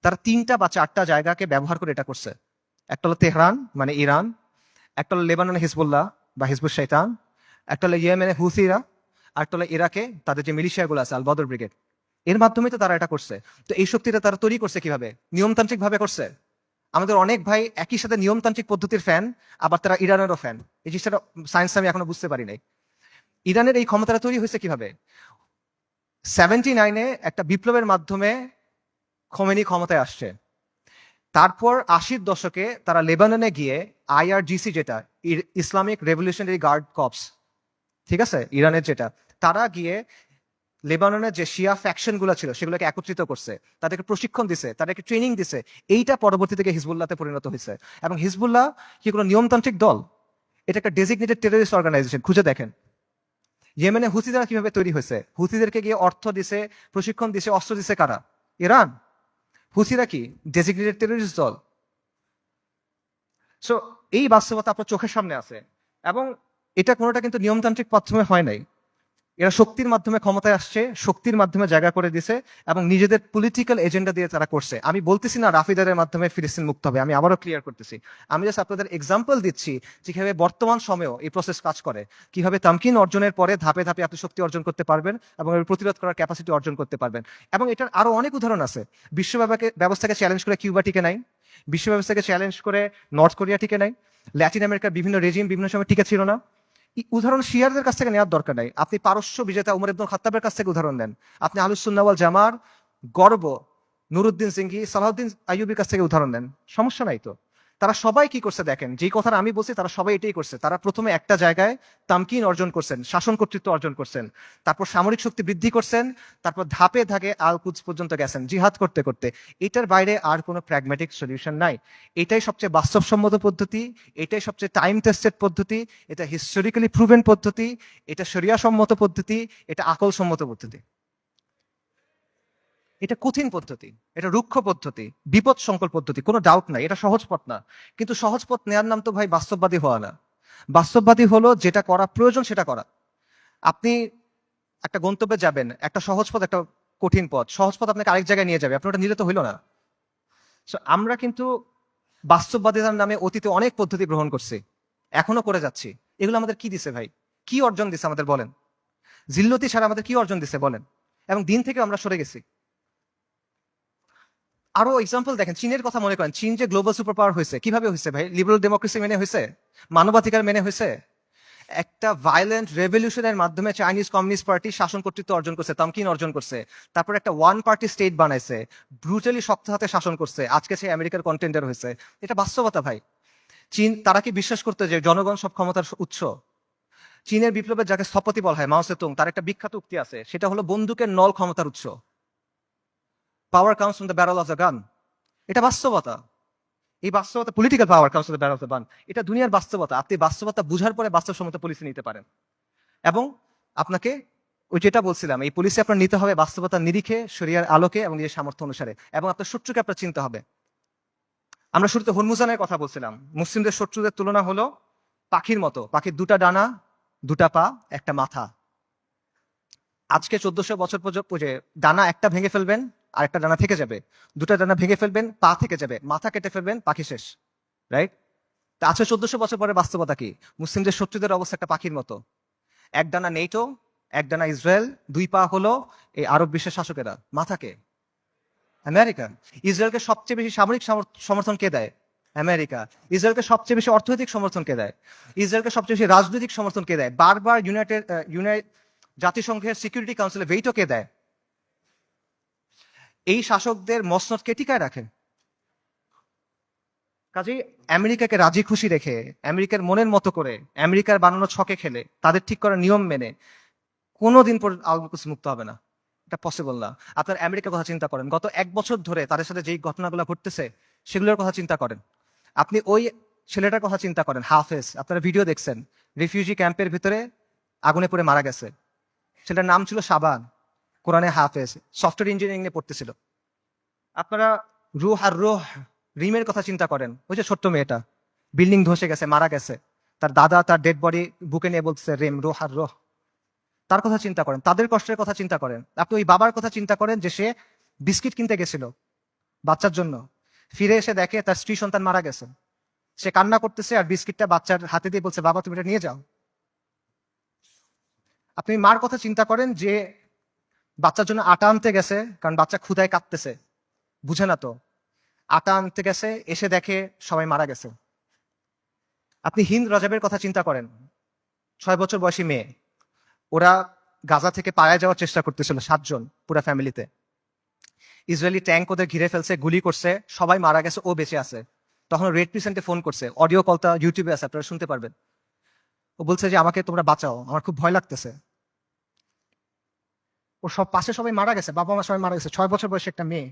তারা 3টা বা 4টা জায়গাকে ব্যবহার করে এটা করছে। একটা হলো তেহরান মানে ইরান, একটা হলো লেবাননে হিজবুল্লাহ বা হিজবুল শয়তান, একটা হলো ইয়েমেনে হুথিরা, আর একটা হলো ইরাকে তাদের যে মিলিশিয়াগুলো আছে আল বদর ব্রিগেড। এর মাধ্যমে তো তারা এটা করছে। তো এই শক্তিটা তারা তৈরি করছে কিভাবে? নিয়মতান্ত্রিক ভাবে করছে। আমাদের অনেক ভাই একই সাথে নিয়মতান্ত্রিক পদ্ধতির ফ্যান, আবার তারা ইরানেরও ফ্যান। এই জিনিসটা সায়েন্স আমি এখনো বুঝতে পারি নাই। ইরানের এই ক্ষমতাটা তৈরি হয়েছে কিভাবে? 79-এ একটা বিপ্লবের মাধ্যমে খোমেনি ক্ষমতায় আসছে। তারপর 80-র দশকে তারা লেবাননে গিয়ে IRGC, যেটা ইসলামিক রেভলিউশনারি গার্ড কর্পস, ঠিক আছে, ইরানের যেটা, তারা গিয়ে লেবাননের যে শিয়া ফ্যাকশন গুলো ছিল সেগুলোকে একত্রিত করছে, তাদেরকে প্রশিক্ষণ দিছে, তাদেরকে ট্রেনিং দিছে। এইটা পরবর্তী থেকে হিজবুল্লাহতে পরিণত হয়েছে। এবং হিজবুল্লাহ কি কোনো নিয়মতান্ত্রিক দল? এটা একটা ডেজিগনেটেড টেররিস্ট অর্গানাইজেশন। খুঁজে দেখেন ইয়েমেনে হুথিরা কিভাবে তৈরি হয়েছে। হুথিদেরকে গিয়ে অর্থ দিছে, প্রশিক্ষণ দিছে, অস্ত্র দিছে কারা? ইরান। হুথিরা কি ডেজিগনেটেড টেররিস্ট দল? সো এই বাস্তবতা আপনার চোখের সামনে আছে, এবং এটা কোনোটা কিন্তু নিয়মতান্ত্রিক মাধ্যমে হয় নাই। এরা শক্তির মাধ্যমে ক্ষমতায় আসছে, শক্তির মাধ্যমে জায়গা করে দিছে, এবং নিজেদের পলিটিক্যাল এজেন্ডা দিয়ে তারা করছে। আমি বলতেছি না রাফিদারের মাধ্যমে ফিলিস্তিন মুক্ত হবে, আমি আবারও ক্লিয়ার করতেছি। আমি জাস্ট আপনাদের এক্সাম্পল দিচ্ছি যে কিভাবে বর্তমান সময়েও এই প্রসেস কাজ করে, কিভাবে তামকিন অর্জনের পরে ধাপে ধাপে আপনি শক্তি অর্জন করতে পারবেন এবং এর প্রতিরোধ করার ক্যাপাসিটি অর্জন করতে পারবেন। এবং এটার আরো অনেক উদাহরণ আছে। বিশ্ব ব্যবস্থাকে চ্যালেঞ্জ করে কিউবা টিকে নাই, বিশ্ব ব্যবস্থাকে চ্যালেঞ্জ করে নর্থ কোরিয়া টিকে নাই, ল্যাটিন আমেরিকার বিভিন্ন রেজিম বিভিন্ন সময় টিকে ছিল না। উদাহরণ শিয়ারদের কাছ থেকে নেওয়ার দরকার নাই, আপনি পারস্য বিজেতা উমর ইবনুল খাত্তাবের কাছ থেকে উদাহরণ নেন, আপনি আহলুস সুন্নাহ ওয়াল জামার গর্ব নুরুদ্দিন সিংহি সালাউদ্দিন আইয়ুবির কাছ থেকে উদাহরণ নেন, সমস্যা নাই তো। তারা সবাই কি করছে দেখেন, যেই কথাটা আমি বলছি তারা সবাই এটাই করছে। তারা প্রথমে একটা জায়গায় তামকিন অর্জন করছেন, শাসন কর্তৃত্ব অর্জন করছেন, তারপর সামরিক শক্তি বৃদ্ধি করছেন, তারপর ধাপে ধাপে আল কুদস পর্যন্ত গেছেন জিহাদ করতে করতে। এটার বাইরে আর কোনো প্র্যাগম্যাটিক সলিউশন নাই। এটাই সবচেয়ে বাস্তবসম্মত পদ্ধতি, এটাই সবচেয়ে টাইম টেস্টেড পদ্ধতি, এটা হিস্টোরিক্যালি প্রুভেন পদ্ধতি, এটা শরিয়া সম্মত পদ্ধতি, এটা আকল সম্মত পদ্ধতি। এটা কঠিন পদ্ধতি, এটা রুক্ষ পদ্ধতি, বিপদ সংকল পদ্ধতি, কোনো ডাউট নাই, এটা সহজ পথ না। কিন্তু সহজ পথ নেওয়ার নাম তো ভাই বাস্তববাদী হওয়া না। বাস্তববাদী হলো যেটা করা প্রয়োজন সেটা করা। আপনি একটা গন্তব্যে যাবেন, একটা সহজ পথ একটা কঠিন পথ, সহজ পথ আপনাকে আরেক জায়গায় নিয়ে যাবে, আপনি ওটা নিলে তো হইলো না। আমরা কিন্তু বাস্তববাদিতার নামে অতীতে অনেক পদ্ধতি গ্রহণ করছি, এখনো করে যাচ্ছি। এগুলো আমাদের কি দিছে ভাই? কি অর্জন দিছে আমাদের বলেন? জিল্লতি ছাড়া আমাদের কি অর্জন দিছে বলেন? এবং দিন থেকে আমরা সরে গেছি। আরো এক্সাম্পল দেখেন, চীনের কথা মনে করেন। চীন যে গ্লোবাল সুপার পাওয়ার হয়েছে কিভাবে হয়েছে ভাই? লিবারাল ডেমোক্রেসি মেনে হয়েছে, মানবাধিকার মেনে হয়েছে। একটা ভায়োলেন্ট রেভলিউশনের মাধ্যমে চাইনিজ কমিউনিস্ট পার্টি শাসন কর্তৃত্ব অর্জন করছে, তামকিন অর্জন করছে। তারপর একটা ওয়ান পার্টি স্টেট বানাইছে, ব্রুটালি শক্ত হাতে শাসন করছে, আজকে সে আমেরিকার কন্টেন্ডার হয়েছে। এটা বাস্তবতা ভাই। চীন, তারা কি বিশ্বাস করতে যে জনগণ সব ক্ষমতার উৎস? চীনের বিপ্লবের যাকে স্থপতি বলা হয় মাও সেতুং, তার একটা বিখ্যাত উক্তি আছে, সেটা হলো বন্দুকের নল ক্ষমতার উৎস। পাওয়ার comes from the barrel of the gun. এটা বাস্তবতা। এই বাস্তবতা, political power comes from the barrel of the gun, এটা দুনিয়ার বাস্তবতা। আপনি বাস্তবতা বুঝার পরে বাস্তবসম্মত পলিসি নিতে পারেন। এবং আপনাকে ওই যেটা বলছিলাম, এই পলিসি আপনার নিতে হবে বাস্তবতার নিরিখে, শরিয়ার আলোকে এবং নিজের সামর্থ্য অনুসারে, এবং আপনার শত্রুকে আপনার চিনতে হবে। আমরা শুরুতে হরমুজানের কথা বলছিলাম। মুসলিমদের শত্রুদের তুলনা হলো পাখির মতো, পাখির দুটা ডানা, দুটা পা, একটা মাথা। আজকে 1400 বছর পর্যন্ত ডানা একটা ভেঙে ফেলবেন আর একটা ডানা থেকে যাবে, দুটা ডানা ভেঙে ফেলবেন পা থেকে যাবে, মাথা কেটে ফেলবেন পাখি শেষ, রাইট? তা আজকে 1400 বছর পরে বাস্তবতা কি? মুসলিমদের শত্রুদের অবস্থা একটা পাখির মতো। এক ডানা নেটো, এক ডানা ইসরায়েল, দুই পা হলো এই আরব বিশ্বের শাসকেরা, মাথাকে আমেরিকা। ইসরায়েলকে সবচেয়ে বেশি সামরিক সমর্থন কে দেয়? আমেরিকা। ইসরায়েলকে সবচেয়ে বেশি অর্থনৈতিক সমর্থন কে দেয়? ইসরায়েলকে সবচেয়ে বেশি রাজনৈতিক সমর্থন কে দেয়? বারবার জাতিসংঘের সিকিউরিটি কাউন্সিলে ভেটো কে দেয়? এই শাসকদের মসনদ কে টিকায় রাখে? কাজেই আমেরিকাকে রাজি খুশি রেখে, আমেরিকার মনের মতো করে, আমেরিকার বানানো ছকে খেলে, তাদের ঠিক করা নিয়ম মেনে কোনোদিন পর আল কুদস মুক্ত হবে না। এটা পসিবল না। আপনার আমেরিকার কথা চিন্তা করেন, গত 1 বছর ধরে তাদের সাথে যেই ঘটনাগুলো ঘটতেছে সেগুলোর কথা চিন্তা করেন। আপনি ওই ছেলেটার কথা চিন্তা করেন, হাফেজ, আপনারা ভিডিও দেখছেন, রিফিউজি ক্যাম্পের ভিতরে আগুনে পড়ে মারা গেছে। ছেলেটার নাম ছিল শাবান, কোরআনে হাফেজ, সফটওয়্যার ইঞ্জিনিয়ারিং নিয়ে পড়তেছিল। আপনারা রুহ রিমের কথা চিন্তা করেন, ওই যে ছোট্ট মেয়েটা বিল্ডিং ধসে গেছে, মারা গেছে, তার দাদা তার ডেড বডি বুকে নিয়ে বলছে রেম রোহ। তার কথা চিন্তা করেন, তাদের কষ্টের কথা চিন্তা করেন। আপনি ওই বাবার কথা চিন্তা করেন যে সে বিস্কিট কিনতে গেছিল বাচ্চার জন্য, ফিরে এসে দেখে তার স্ত্রী সন্তান মারা গেছে। সে কান্না করতেছে আর বিস্কিটটা বাচ্চার হাতে দিয়ে বলছে, বাবা তুমি এটা নিয়ে যাও। আপনি মার কথা চিন্তা করেন যে বাচ্চার জন্য আটা আনতে গেছে, কারণ বাচ্চা ক্ষুধায় কাঁদতেছে, বুঝে না তো, আটা আনতে গেছে, এসে দেখে সবাই মারা গেছে। আপনি হিন্দ রাজাবের কথা চিন্তা করেন, 6 বছর বয়সী মেয়ে, ওরা গাজা থেকে পালায় যাওয়ার চেষ্টা করতেছিল 7 জন পুরো ফ্যামিলিতে। ইসরায়েলি ট্যাঙ্ক ওদের ঘিরে ফেলছে, গুলি করছে, সবাই মারা গেছে, ও বেঁচে আছে। তখন রেড ক্রিসেন্টে ফোন করছে, অডিও কলটা ইউটিউবে আছে, আপনারা শুনতে পারবেন। ও বলছে যে আমাকে তোমরা বাঁচাও, আমার খুব ভয় লাগতেছে। ওর সব পাশে সবাই মারা গেছে, বাবা মা সবাই মারা গেছে, 6 বছর বয়সী একটা মেয়ে।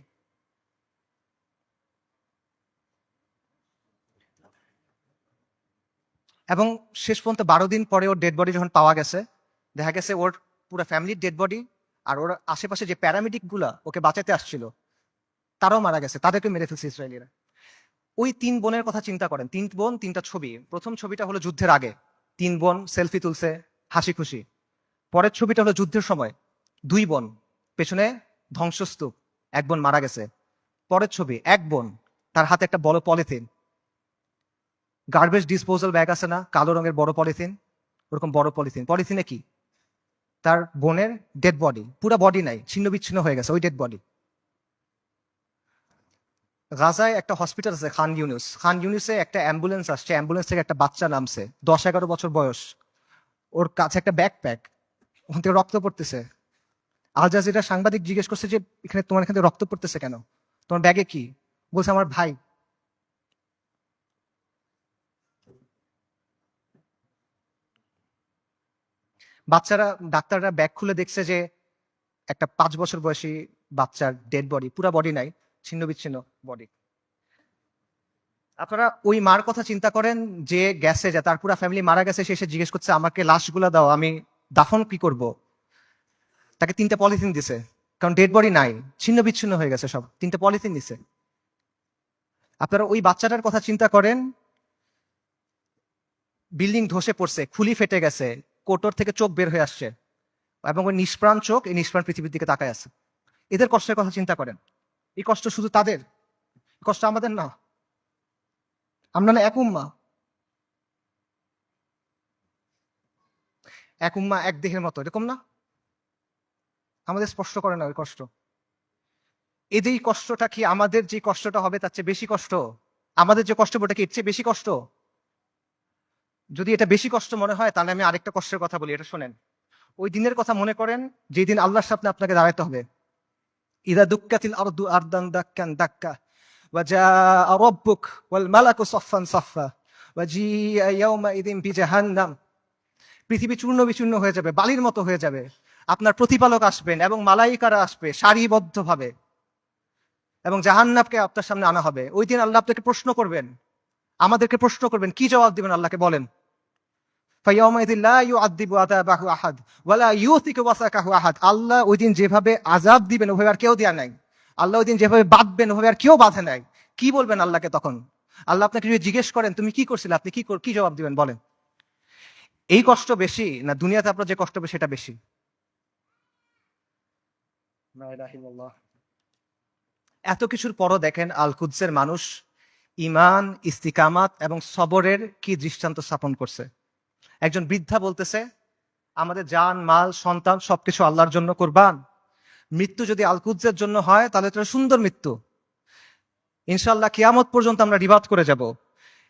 এবং শেষ পর্যন্ত 12 দিন পরে ওর ডেড বডি যখন পাওয়া গেছে, দেখা গেছে ওর পুরো ফ্যামিলির ডেড বডি, আর ওর আশেপাশে যে প্যারামেডিক গুলা ওকে বাঁচাতে আসছিল তারাও মারা গেছে, তাদেরকে মেরে ফেলছে ইসরায়েলিরা। ওই 3 বোনের কথা চিন্তা করেন, 3 বোন 3টা ছবি। প্রথম ছবিটা হলো যুদ্ধের আগে, 3 বোন সেলফি তুলছে হাসি খুশি। পরের ছবিটা হলো যুদ্ধের সময়, 2 বোন, পেছনে ধ্বংসস্তূপ, 1 বোন মারা গেছে। পরের ছবি 1 বোন, তার হাতে একটা বড় পলিথিন, গার্বেজ ডিসপোজাল ব্যাগ আছে না, কালো রঙের বড় পলিথিন, ওরকম বড় পলিথিন। পলিথিনে কি? তার বোনের ডেড বডি, পুরো বডি নাই, ছিন্ন বিচ্ছিন্ন হয়ে গেছে ওই ডেড বডি। গাজায় একটা হসপিটাল আছে খান ইউনুস, খান ইউনুসে একটা অ্যাম্বুলেন্স আসছে, অ্যাম্বুলেন্স থেকে একটা বাচ্চা নামছে, 10-11 বছর বয়স, ওর কাছে একটা ব্যাকপ্যাক, ওখান থেকে রক্ত পড়তেছে। আল জাজিরা সাংবাদিক জিজ্ঞেস করছে যে এখানে তোমার এখান থেকে রক্ত পড়তেছে কেন, তোমার ব্যাগে কি? বলছে আমার ভাই। বাচ্চারা, ডাক্তাররা ব্যাগ খুলে দেখছে যে একটা 5 বছর বয়সী বাচ্চার ডেড বডি, পুরা বডি নাই, ছিন্ন বিচ্ছিন্ন বডি। আপনারা ওই মার কথা চিন্তা করেন যে গেছে, যে তার পুরা ফ্যামিলি মারা গেছে, সে এসে জিজ্ঞেস করছে আমাকে লাশগুলা দাও, আমি দাফন কি করব। তাকে 3টা পলিথিন দিছে, কারণ ডেড বডি নাই, ছিন্ন বিচ্ছিন্ন হয়ে গেছে সব, 3টা পলিথিন দিছে। আপনারা ওই বাচ্চাটার কথা চিন্তা করেন, বিল্ডিং ধসে পড়ছে, খুলি ফেটে গেছে, কোটর থেকে চোখ বের হয়ে আসছে, এবং ওই নিষ্প্রাণ চোখ, এই নিষ্প্রাণ পৃথিবীর দিকে তাকায় আছে। এদের কষ্টের কথা চিন্তা করেন। এই কষ্ট শুধু তাদের, কষ্ট আমাদের না। আমরা না এক উম্মা, এক উম্মা এক দেহের মতো, এরকম না? আমাদের স্পষ্ট করে না ওই কষ্ট। এই কষ্টটা কি আমাদের যে কষ্টটা হবে তার চেয়ে বেশি কষ্ট? আমাদের যে কষ্ট ওটা কি এর চেয়ে বেশি কষ্ট? যদি এটা বেশি কষ্ট মনে হয় তাহলে আমি আরেকটা কষ্টের কথা বলি, এটা শোনেন। ওই দিনের কথা মনে করেন যেদিন আল্লাহর সামনে আপনাকে দাঁড়াতে হবে। ইদা দুক্কাতিল আরদু আরদান দাক্কান দাক্কা ওয়া জাআ রাব্বুক ওয়াল মালাকু সাফফান সাফফা ওয়া জিআ ইয়াওমাইযিন বিজাহান্নাম। পৃথিবী চূর্ণ বিচূর্ণ হয়ে যাবে, বালির মতো হয়ে যাবে। আপনার প্রতিপালক আসবেন এবং মালাইকারা আসবে সারিবদ্ধভাবে, এবং জাহান্নামকে আপনার সামনে আনা হবে। ওই দিন আল্লাহ আপনাকে প্রশ্ন করবেন, আমাদেরকে প্রশ্ন করবেন, কি জবাব দিবেন আল্লাহকে বলেন? ফায়াউমাইযিন লা ইউআযযিবু আযাবাহু আহাদ ওয়া লা ইউসিকু ওয়াসাকাহু আহাদ। আল্লাহ ওই দিন যেভাবে আযাব দিবেন ওভাবে আর কেউ দেয়া নাই। আল্লাহ ওই দিন যেভাবে বাঁধবেন ওভাবে আর কেউ বাঁধে নাই। কি বলবেন আল্লাহকে তখন? আল্লাহ আপনাকে যদি জিজ্ঞেস করেন তুমি কি করছিলে, আপনি কি জবাব দিবেন বলেন? এই কষ্ট বেশি না দুনিয়াতে আপনার যে কষ্ট হবে সেটা বেশি? লা ইলাহা ইল্লাল্লাহ। এত কিছুর পরও দেখেন আল কুদসের মানুষ ঈমান, ইস্তিকামাত এবং সবরের কি দৃষ্টান্ত স্থাপন করছে। একজন বৃদ্ধা বলতেছে আমাদের জান মাল সন্তান সবকিছু আল্লাহর জন্য কুরবান। মৃত্যু যদি আল কুদসের জন্য হয় তাহলে এটা সুন্দর মৃত্যু, ইনশাআল্লাহ কিয়ামত পর্যন্ত আমরা রিবাদ করে যাব।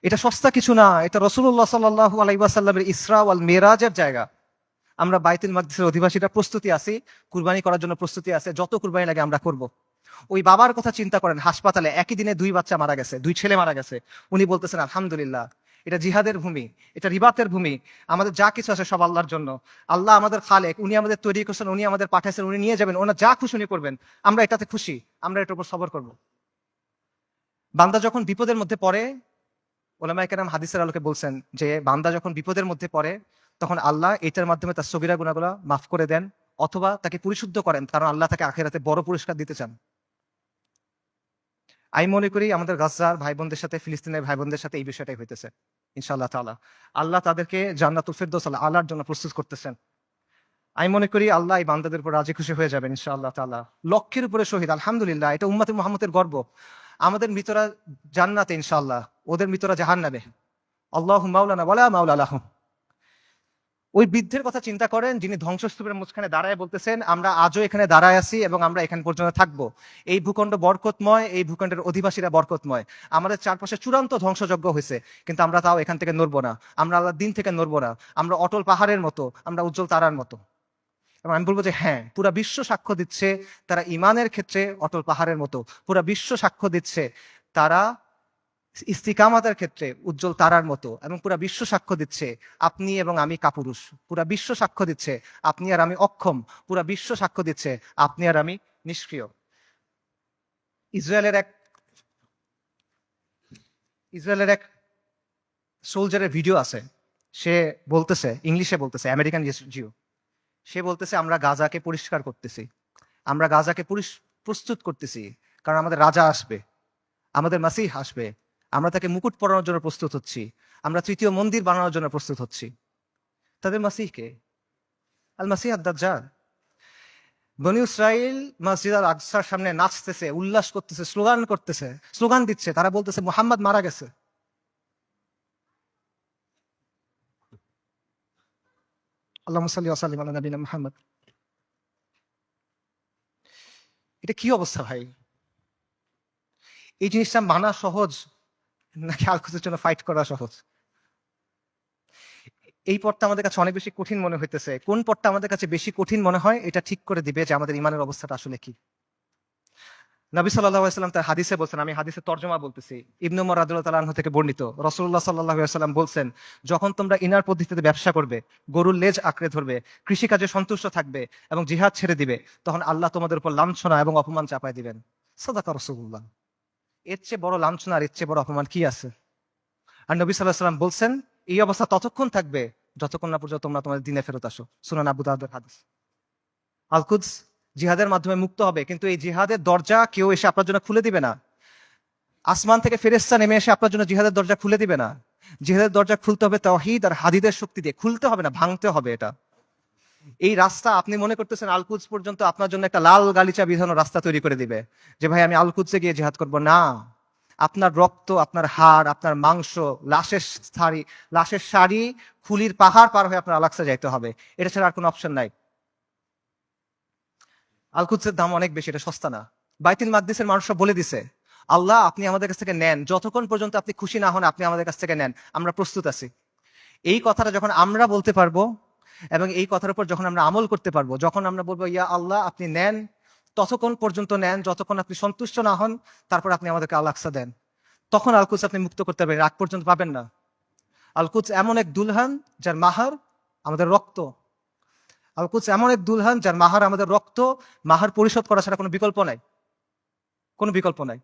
এটা সস্তা কিছু না, এটা রাসূলুল্লাহ সাল্লাল্লাহু আলাইহি ওয়াসাল্লামের ইসরা ওয়াল মিরাজের জায়গা। আমরা বাইতুল মাকদিসের অধিবাসীরা প্রস্তুতি আছি, কুরবানি করার জন্য প্রস্তুতি আছে, যত কুরবানি লাগে আমরা করব। ওই বাবার কথা চিন্তা করেন, হাসপাতালে একই দিনে 2 বাচ্চা মারা গেছে, 2 ছেলে মারা গেছে। উনি বলতেছেন আলহামদুলিল্লাহ, এটা জিহাদের ভূমি, এটা রিবাতের ভূমি, আমাদের যা কিছু আছে সব আল্লাহর জন্য। আল্লাহ আমাদের খালেক, উনি আমাদের তৈরি করছেন, উনি আমাদের পাঠাইছেন, উনি নিয়ে যাবেন, ওনার যা খুশি উনি করবেন, আমরা এটাতে খুশি, আমরা এটার উপর সবর করব। বান্দা যখন বিপদের মধ্যে পড়ে, ওলামায়ে কেরাম হাদিসের আলোকে বলছেন যে বান্দা যখন বিপদের মধ্যে পড়ে তখন আল্লাহ এটার মাধ্যমে তার সগীরা গুনাহগুলো মাফ করে দেন, অথবা তাকে পরিশুদ্ধ করেন, কারণ আল্লাহ তাকে আখিরাতে বড় পুরস্কার দিতে চান। আমি মনে করি আমাদের গাজার ভাই বোনদের সাথে, ফিলিস্তিনের ভাই বোনদের সাথে এই বিষয়টাই হইতেছে। ইনশাআল্লাহ তাআলা আল্লাহ তাদেরকে জান্নাতুল ফিরদৌস আলার জন্য প্রস্তুত করতেছেন। আমি মনে করি আল্লাহ এই বান্দাদের উপর রাজি খুশি হয়ে যাবেন ইনশাআল্লাহ তাআলা। লক্ষের উপরে শহীদ, আলহামদুলিল্লাহ, এটা উম্মতে মুহাম্মদের গর্ব। আমাদের মৃতরা জান্নাতে ইনশাআল্লাহ, ওদের মৃতরা জাহান্নামে। আল্লাহু মাওলানা ওয়ালা মাওলা লাহুম। ওই বৃদ্ধের কথা চিন্তা করেন যিনি ধ্বংসস্তূপের মাঝখানে দাঁড়ায় বলতেছেন আমরা আজও এখানে দাঁড়ায় আছি এবং আমরা এখানে পর্যন্ত থাকবো। এই ভূখণ্ড বরকতময়, এই ভূখণ্ডের অধিবাসীরা বরকতময়। আমাদের চারপাশে চূড়ান্ত ধ্বংসযজ্ঞ হয়েছে, কিন্তু আমরা তাও এখান থেকে নড়বো না, আমরা আল্লাহর দিন থেকে নড়বো না। আমরা অটল পাহাড়ের মতো, আমরা উজ্জ্বল তারার মতো। এবং আমি বলবো যে হ্যাঁ, পুরা বিশ্ব সাক্ষ্য দিচ্ছে তারা ইমানের ক্ষেত্রে অটল পাহাড়ের মতো। পুরা বিশ্ব সাক্ষ্য দিচ্ছে তারা ইস্তিকামাতের ক্ষেত্রে উজ্জ্বল তারার মতো। এবং পুরা বিশ্ব সাক্ষ্য দিচ্ছে আপনি এবং আমি কাপুরুষ। পুরা বিশ্ব সাক্ষ্য দিচ্ছে আপনি আর আমি অক্ষম। পুরা বিশ্ব সাক্ষ্য দিচ্ছে আপনি আর আমি নিষ্ক্রিয়। ইসরায়েলের এক সোলজারের ভিডিও আছে, সে বলতেছে, ইংলিশে বলতেছে, আমেরিকান জিও। সে বলতেছে আমরা গাজাকে পরিষ্কার করতেছি, আমরা গাজাকে প্রস্তুত করতেছি, কারণ আমাদের রাজা আসবে, আমাদের মাসিহ আসবে, আমরা তাকে মুকুট পরানোর জন্য প্রস্তুত হচ্ছি, আমরা তৃতীয় মন্দির বানানোর জন্য প্রস্তুত হচ্ছি। তাদের মাসিহকে আল মাসিহ আদ-দাজ্জাল। বনী ইসরাইল মসজিদ আল আকসার সামনে নাচতেছে, উল্লাস করতেছে, স্লোগান করতেছে, স্লোগান দিচ্ছে, তারা বলতেছে মুহাম্মদ মারা গেছে। আল্লাহুম্মা সাল্লি ওয়া সাল্লিম আলা নবিয়িনা মুহাম্মদ। এটা কি অবস্থা ভাই? এই জিনিসটা মানা সহজ নাকি আল-কুদসের জন্য ফাইট করা সহজ? এই পথটা আমাদের কাছে অনেক বেশি কঠিন মনে হইতেছে। কোন পথটা আমাদের কাছে বেশি কঠিন মনে হয় এটা ঠিক করে দিবে যে আমাদের ইমানের অবস্থাটা আসলে কি। নবী সাল্লাল্লাহু আলাইহি ওয়াসাল্লাম তার হাদিসে বলছেন, আমি হাদিসের তরজমা বলতেছি, ইবনে উমর রাদিয়াল্লাহু তাআলা আনহু থেকে বর্ণিত, রাসূলুল্লাহ সাল্লাল্লাহু আলাইহি ওয়াসাল্লাম বলছেন, যখন তোমরা ইনার পদ্ধতিতে ব্যবসা করবে, গরুর লেজ আঁকড়ে ধরবে, কৃষিকাজে সন্তুষ্ট থাকবে এবং জিহাদ ছেড়ে দিবে, তখন আল্লাহ তোমাদের উপর লাঞ্ছনা এবং অপমান চাপায় দিবেন। সাদাকা রাসূলুল্লাহ। এর চেয়ে বড় লাঞ্ছনা আর এর চেয়ে বড় অপমান কি আছে? আর নবী সাল্লাল্লাহু আলাইহি ওয়াসাল্লাম বলছেন, এই অবস্থা ততক্ষণ থাকবে যতক্ষণ না পর্যন্ত তোমরা তোমাদের দ্বীনে ফেরত আসো। সুনান আবু দাউদের হাদিস। আল কুদস জিহাদের মাধ্যমে মুক্ত হবে, কিন্তু এই জিহাদের দরজা কেউ এসে আপনার জন্য খুলে দিবে না। আসমান থেকে ফেরেশতা নেমে এসে আপনার জন্য জিহাদের দরজা খুলে দিবে না। জিহাদের দরজা খুলতে হবে তাওহীদ আর হাদিদের শক্তি দিয়ে, খুলতে হবে না, ভাঙতে হবে। এটা এই রাস্তা আপনি মনে করতেছেন আল কুদস পর্যন্ত আপনার জন্য একটা লাল গালিচা বিধানো রাস্তা তৈরি করে দিবে যে ভাই আমি আল কুদসে গিয়ে জিহাদ করব। না, আপনার রক্ত, আপনার হাড়, আপনার মাংস, লাশের শাড়ি, খুলির পাহাড় পার হয়ে আপনার আলাক্সা যাইতে হবে। এটা ছাড়া আর কোনো অপশন নাই। আল কুদসের দাম অনেক বেশি, এটা সস্তা না। বাইতুল মাকদিসের মানুষরা বলে দিছে, আল্লাহ আপনি আমাদের কাছ থেকে নেন, যতক্ষণ পর্যন্ত আপনি খুশি না হন আপনি আমাদের কাছ থেকে নেন, আমরা প্রস্তুত আছি। এই কথাটা যখন আমরা বলতে পারবো এবং এই কথার উপর যখন আমরা আমল করতে পারবো, যখন আমরা বলবো ইয়া আল্লাহ আপনি নেন, ততক্ষণ পর্যন্ত নেন যতক্ষণ আপনি সন্তুষ্ট না হন, তারপর আপনি আমাদেরকে আল আকসা দেন, তখন আল কুদস আপনি মুক্ত করতে পারবেন, আগ পর্যন্ত পাবেন না। আল কুদস এমন এক দুলহান যার মাহার আমাদের রক্ত। আল কুদস এমন এক দুলহান যার মাহার আমাদের রক্ত। মাহার পরিশোধ করা ছাড়া কোনো বিকল্প নাই, কোনো বিকল্প নাই।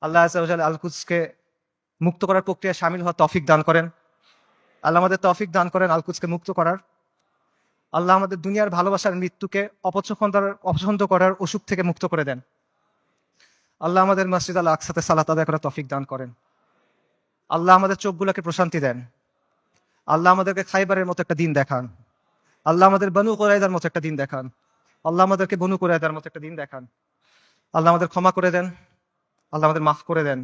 আল্লাহ আযজা ওয়া জাল্লা আল কুদসকে মুক্ত করার প্রক্রিয়ায় শামিল হওয়ার তৌফিক দান করেন। আল্লাহ আমাদের তৌফিক দান করেন আল কুদসকে মুক্ত করার। আল্লাহ আমাদের দুনিয়ার ভালোবাসার মৃত্যুকে অপছন্দ করার অসুখ থেকে মুক্ত করে দেন। আল্লাহ আমাদের মসজিদ আল আকসাতে সালাত আদায় করার তৌফিক দান করেন। আল্লাহ আমাদের চোখগুলোকে প্রশান্তি দেন। আল্লাহ আমাদেরকে খাইবারের মতো একটা দিন দেখান। আল্লাহ আমাদের বনু কুরাইযার মতো একটা দিন দেখান। আল্লাহ আমাদেরকে বনু কুরাইযার মতো একটা দিন দেখান। আল্লাহ আমাদের ক্ষমা করে দেন। আল্লাহ আমাদের মাফ করে দেন।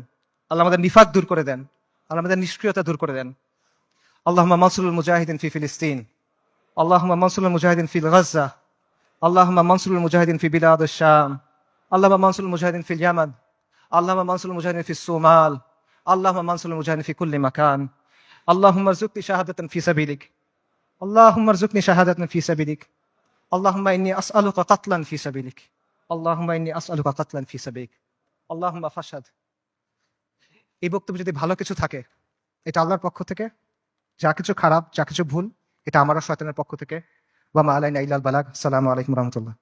আল্লাহ আমাদের নিফাক দূর করে দেন। আল্লাহ আমাদের নিষ্ক্রিয়তা দূর করে দেন। আল্লাহুম্মা মানসুরুল মুজাহিদিন ফি ফিলিস্তিন। আল্লাহুম্মা মানসুরুল মুজাহিদিন ফি গাজ্জা। আল্লাহুম্মা মানসুরুল মুজাহিদিন ফি বিলাদিশ শাম। আল্লাহুম্মা মানসুরুল মুজাহিদিন ফিল ইয়ামান। আল্লাহুম্মা মানসুরুল মুজাহিদিন ফিস সুমাল। আল্লাহুম্মা মানসুরুল মুজাহিদিন ফি কুল্লি মাকান। আল্লাহুম্মা রযুকনি শাহাদাতান ফি সাবিলিক। আল্লাহুম্মা রযুকনি শাহাদাতান ফি সাবিলিক। আল্লাহুম্মা ইন্নী আসআলুকা কাতলান ফি সাবিলিক। আল্লাহুম্মা ইন্নী আসআলুকা কাতলান ফি সাবিলিক। আল্লাহুম্মা ফাশহাদ। এই বক্তব্যে যদি ভালো কিছু থাকে এটা আল্লাহর পক্ষ থেকে, যা কিছু খারাপ, যা কিছু ভুল এটা আমার শয়তানের পক্ষ থেকে। ওয়া মা আলাইনা ইল্লাল বালাগ। আসসালামু আলাইকুম ওয়া রাহমাতুল্লাহ।